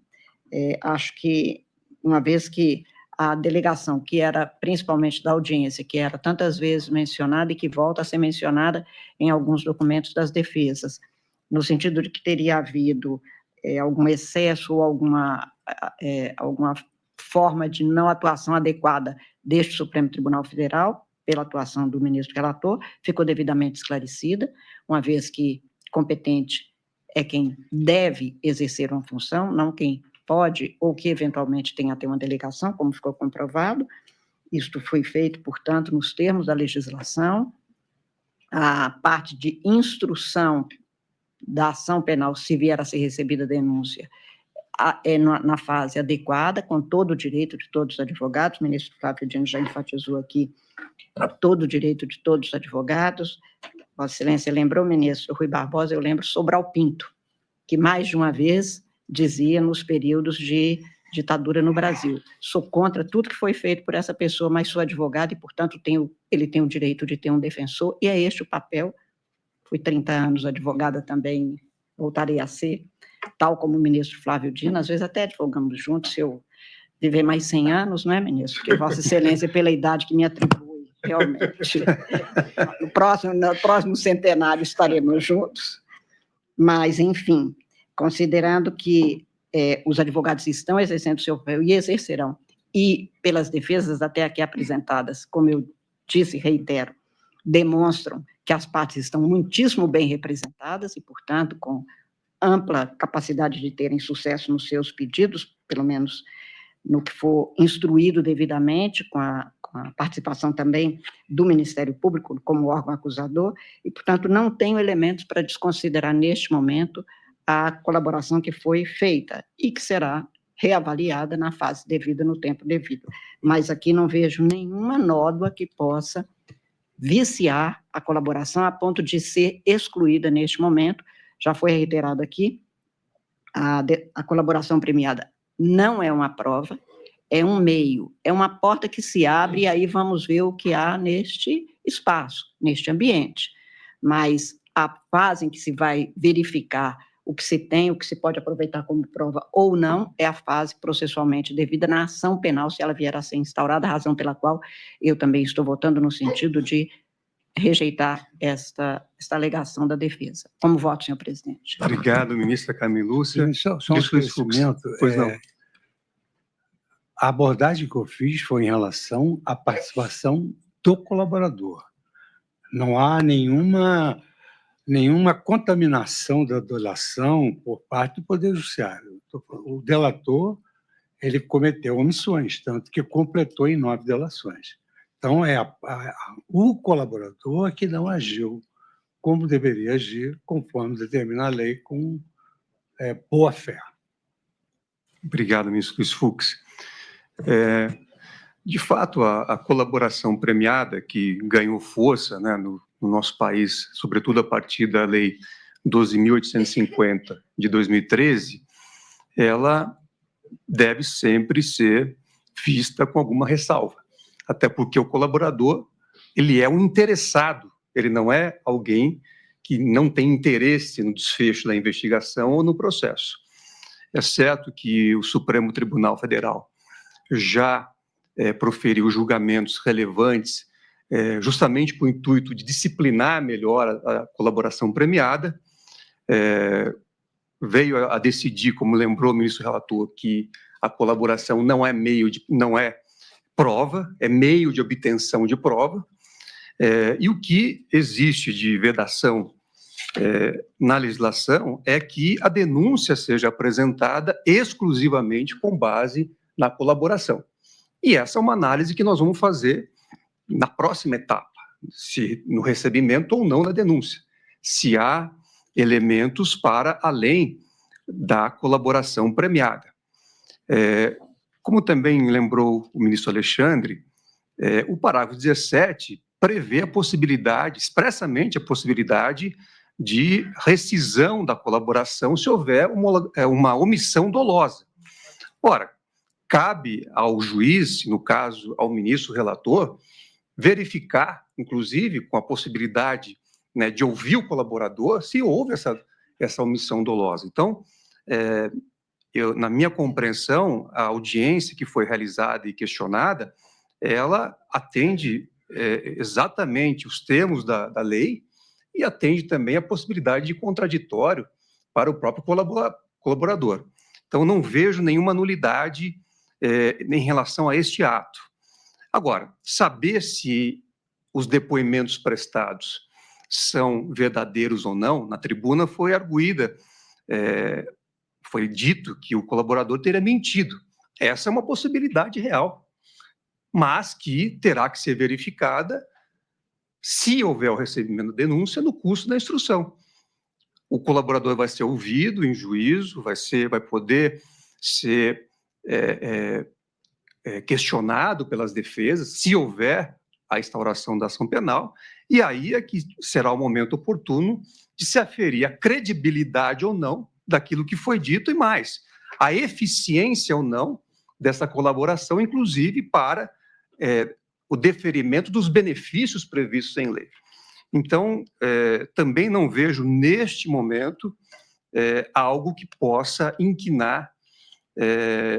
Acho que, uma vez que a delegação, que era principalmente da audiência, que era tantas vezes mencionada e que volta a ser mencionada em alguns documentos das defesas, no sentido de que teria havido algum excesso ou alguma forma de não atuação adequada deste Supremo Tribunal Federal, pela atuação do ministro relator, ficou devidamente esclarecida, uma vez que competente é quem deve exercer uma função, não quem pode ou que eventualmente tenha até uma delegação, como ficou comprovado. Isto foi feito, portanto, nos termos da legislação. A parte de instrução da ação penal, se vier a ser recebida a denúncia, é na fase adequada, com todo o direito de todos os advogados. O ministro Flávio Dino já enfatizou aqui todo o direito de todos os advogados. Vossa Excelência lembrou, ministro Rui Barbosa, eu lembro Sobral Pinto, que mais de uma vez dizia nos períodos de ditadura no Brasil: sou contra tudo que foi feito por essa pessoa, mas sou advogado e, portanto, ele tem o direito de ter um defensor, e é este o papel. Fui 30 anos advogada também, voltarei a ser, tal como o ministro Flávio Dino, às vezes até advogamos juntos, se eu viver mais 100 anos, não é, ministro? Porque Vossa Excelência, pela idade que me atribui, realmente, no próximo centenário estaremos juntos, mas, enfim, considerando que os advogados estão exercendo o seu papel e exercerão, e pelas defesas até aqui apresentadas, como eu disse e reitero, demonstram que as partes estão muitíssimo bem representadas e, portanto, com ampla capacidade de terem sucesso nos seus pedidos, pelo menos no que for instruído devidamente, com a participação também do Ministério Público como órgão acusador, e, portanto, não tenho elementos para desconsiderar neste momento a colaboração que foi feita e que será reavaliada na fase devida, no tempo devido. Mas aqui não vejo nenhuma nódoa que possa viciar a colaboração a ponto de ser excluída neste momento. Já foi reiterado aqui, a colaboração premiada não é uma prova, é um meio, é uma porta que se abre e aí vamos ver o que há neste espaço, neste ambiente. Mas a fase em que se vai verificar o que se tem, o que se pode aproveitar como prova ou não, é a fase processualmente devida na ação penal, se ela vier a ser instaurada, a razão pela qual eu também estou votando no sentido de rejeitar esta alegação da defesa. Como voto, senhor presidente? Obrigado, ministra Carmen Lúcia. Só um esclarecimento. Pois não. A abordagem que eu fiz foi em relação à participação do colaborador. Não há nenhuma contaminação da delação por parte do Poder Judiciário. O delator, ele cometeu omissões, tanto que completou em 9 delações. Então, o colaborador que não agiu como deveria agir, conforme determina a lei, com boa fé. Obrigado, ministro Luiz Fux. De fato, a colaboração premiada, que ganhou força, né, no nosso país, sobretudo a partir da Lei 12.850 de 2013, ela deve sempre ser vista com alguma ressalva, até porque o colaborador, ele é um interessado, ele não é alguém que não tem interesse no desfecho da investigação ou no processo. É certo que o Supremo Tribunal Federal já proferiu julgamentos relevantes, justamente com o intuito de disciplinar melhor a colaboração premiada, veio a decidir, como lembrou o ministro relator, que a colaboração não é prova, é meio de obtenção de prova, e o que existe de vedação na legislação é que a denúncia seja apresentada exclusivamente com base na colaboração. E essa é uma análise que nós vamos fazer na próxima etapa, se no recebimento ou não da denúncia, se há elementos para além da colaboração premiada. Como também lembrou o ministro Alexandre, o parágrafo 17 prevê a possibilidade, expressamente a possibilidade, de rescisão da colaboração se houver uma omissão dolosa. Ora, cabe ao juiz, no caso ao ministro relator, verificar, inclusive com a possibilidade, né, de ouvir o colaborador, se houve essa omissão dolosa. Então, na minha compreensão, a audiência que foi realizada e questionada, ela atende exatamente os termos da lei e atende também a possibilidade de contraditório para o próprio colaborador. Então, não vejo nenhuma nulidade em relação a este ato. Agora, saber se os depoimentos prestados são verdadeiros ou não, na tribuna foi arguída, foi dito que o colaborador teria mentido. Essa é uma possibilidade real, mas que terá que ser verificada se houver o recebimento da denúncia no curso da instrução. O colaborador vai ser ouvido em juízo, vai poder ser questionado pelas defesas, se houver a instauração da ação penal, e aí é que será o momento oportuno de se aferir a credibilidade ou não daquilo que foi dito e mais, a eficiência ou não dessa colaboração, inclusive para o deferimento dos benefícios previstos em lei. Então, também não vejo, neste momento, algo que possa inquinar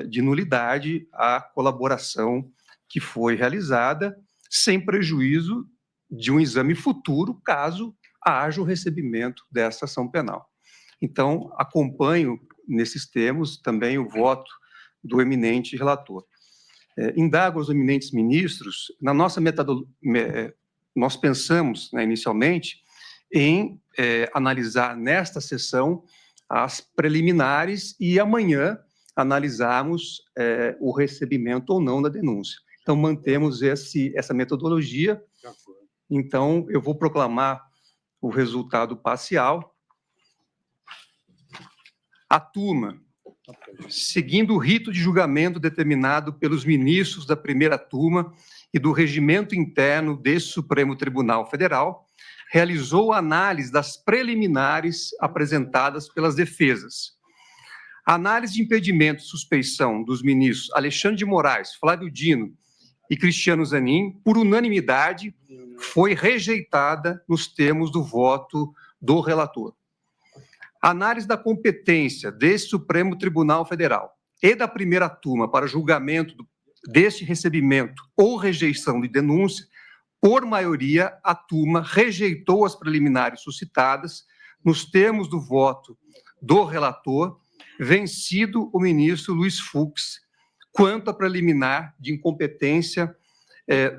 de nulidade a colaboração que foi realizada, sem prejuízo de um exame futuro, caso haja o recebimento dessa ação penal. Então, acompanho, nesses termos, também o voto do eminente relator. Indago aos eminentes ministros, na nossa metodologia, nós pensamos, né, inicialmente, em analisar nesta sessão as preliminares e amanhã analisarmos o recebimento ou não da denúncia. Então, mantemos essa metodologia. Então, eu vou proclamar o resultado parcial. A turma, seguindo o rito de julgamento determinado pelos ministros da primeira turma e do regimento interno deste Supremo Tribunal Federal, realizou a análise das preliminares apresentadas pelas defesas. A análise de impedimento e suspeição dos ministros Alexandre de Moraes, Flávio Dino e Cristiano Zanin, por unanimidade, foi rejeitada nos termos do voto do relator. A análise da competência deste Supremo Tribunal Federal e da primeira turma para julgamento deste recebimento ou rejeição de denúncia, por maioria, a turma rejeitou as preliminares suscitadas nos termos do voto do relator, vencido o ministro Luiz Fux, quanto à preliminar de incompetência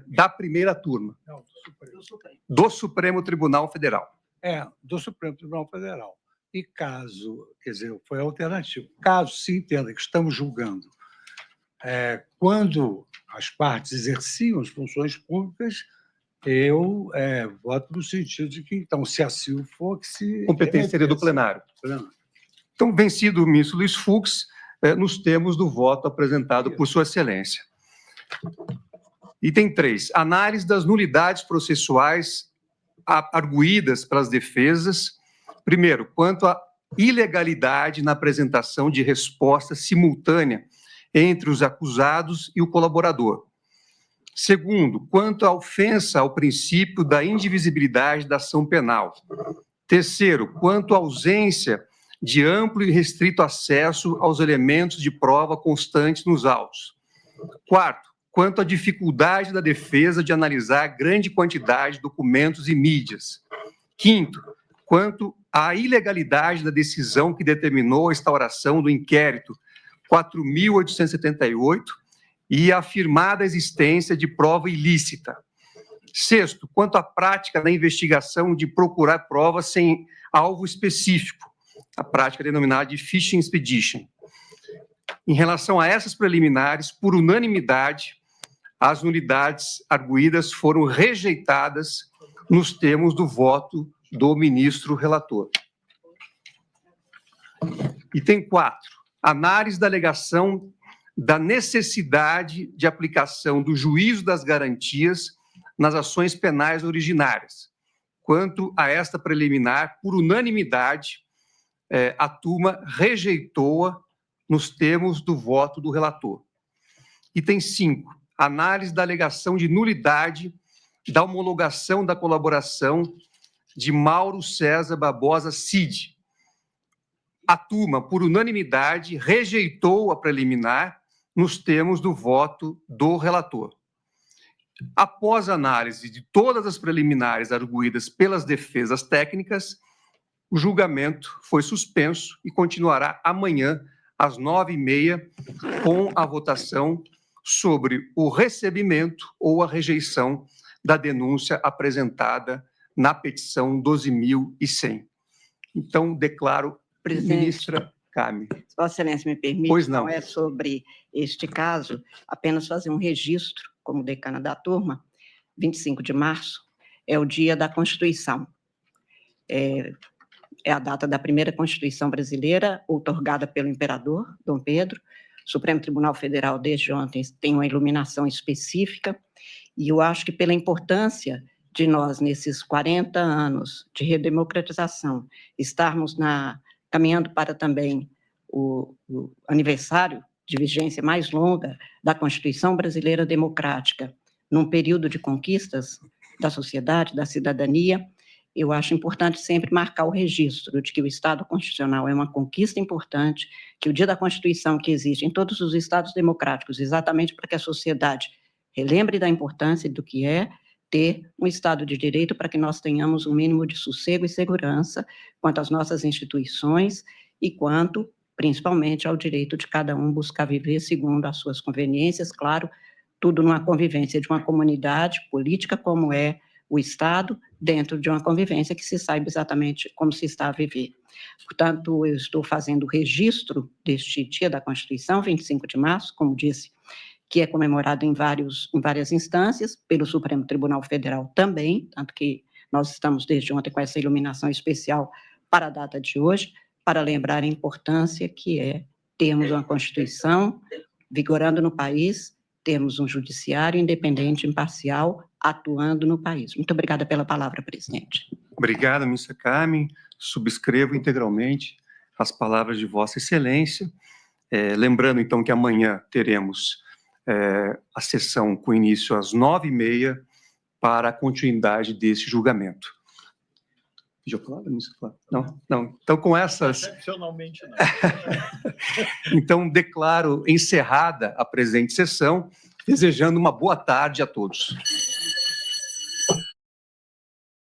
da primeira turma. Não, do Supremo Tribunal Federal. Do Supremo Tribunal Federal. E caso, quer dizer, foi alternativo, caso se entenda que estamos julgando quando as partes exerciam as funções públicas, eu voto no sentido de que, então, se assim for, que se... Competência seria do plenário. Então, vencido o ministro Luiz Fux, nos termos do voto apresentado por Sua Excelência. Item 3. Análise das nulidades processuais arguídas pelas defesas. Primeiro, quanto à ilegalidade na apresentação de resposta simultânea entre os acusados e o colaborador. Segundo, quanto à ofensa ao princípio da indivisibilidade da ação penal. Terceiro, quanto à ausência de amplo e restrito acesso aos elementos de prova constantes nos autos. Quarto, quanto à dificuldade da defesa de analisar grande quantidade de documentos e mídias. Quinto, quanto à ilegalidade da decisão que determinou a instauração do inquérito 4.878 e a afirmada existência de prova ilícita. Sexto, quanto à prática da investigação de procurar provas sem alvo específico, a prática denominada de fishing expedition. Em relação a essas preliminares, por unanimidade, as nulidades arguídas foram rejeitadas nos termos do voto do ministro relator. Item 4. Análise da alegação da necessidade de aplicação do juízo das garantias nas ações penais originárias, quanto a esta preliminar, por unanimidade, a turma rejeitou-a nos termos do voto do relator. Item 5, análise da alegação de nulidade da homologação da colaboração de Mauro César Barbosa Cid. A turma, por unanimidade, rejeitou a preliminar nos termos do voto do relator. Após análise de todas as preliminares arguídas pelas defesas técnicas, o julgamento foi suspenso e continuará amanhã, às 9h30, com a votação sobre o recebimento ou a rejeição da denúncia apresentada na petição 12.100. Então, declaro, Presidente, ministra Carmen. se Vossa Excelência me permite, Pois não. é sobre este caso, apenas fazer um registro, como decana da turma, 25 de março é o dia da Constituição. É a data da primeira Constituição brasileira, outorgada pelo imperador Dom Pedro. O Supremo Tribunal Federal, desde ontem, tem uma iluminação específica, e eu acho que pela importância de nós, nesses 40 anos de redemocratização, estarmos caminhando para também o aniversário de vigência mais longa da Constituição Brasileira Democrática, num período de conquistas da sociedade, da cidadania, eu acho importante sempre marcar o registro de que o Estado Constitucional é uma conquista importante, que o dia da Constituição que existe em todos os Estados democráticos, exatamente para que a sociedade relembre da importância do que é ter um Estado de Direito, para que nós tenhamos um mínimo de sossego e segurança quanto às nossas instituições e quanto, principalmente, ao direito de cada um buscar viver segundo as suas conveniências, claro, tudo numa convivência de uma comunidade política como é o Estado, dentro de uma convivência que se saiba exatamente como se está a viver. Portanto, eu estou fazendo o registro deste dia da Constituição, 25 de março, como disse, que é comemorado em várias instâncias, pelo Supremo Tribunal Federal também, tanto que nós estamos desde ontem com essa iluminação especial para a data de hoje, para lembrar a importância que é termos uma Constituição vigorando no país, termos um judiciário independente, imparcial, atuando no país. Muito obrigada pela palavra, presidente. Obrigado, ministra Carmen. Subscrevo integralmente as palavras de Vossa Excelência. Lembrando, então, que amanhã teremos a sessão com início às 9h30 para a continuidade desse julgamento. Já falou, ministra? Não. Então, com essas... Excepcionalmente, não. Então, declaro encerrada a presente sessão, desejando uma boa tarde a todos.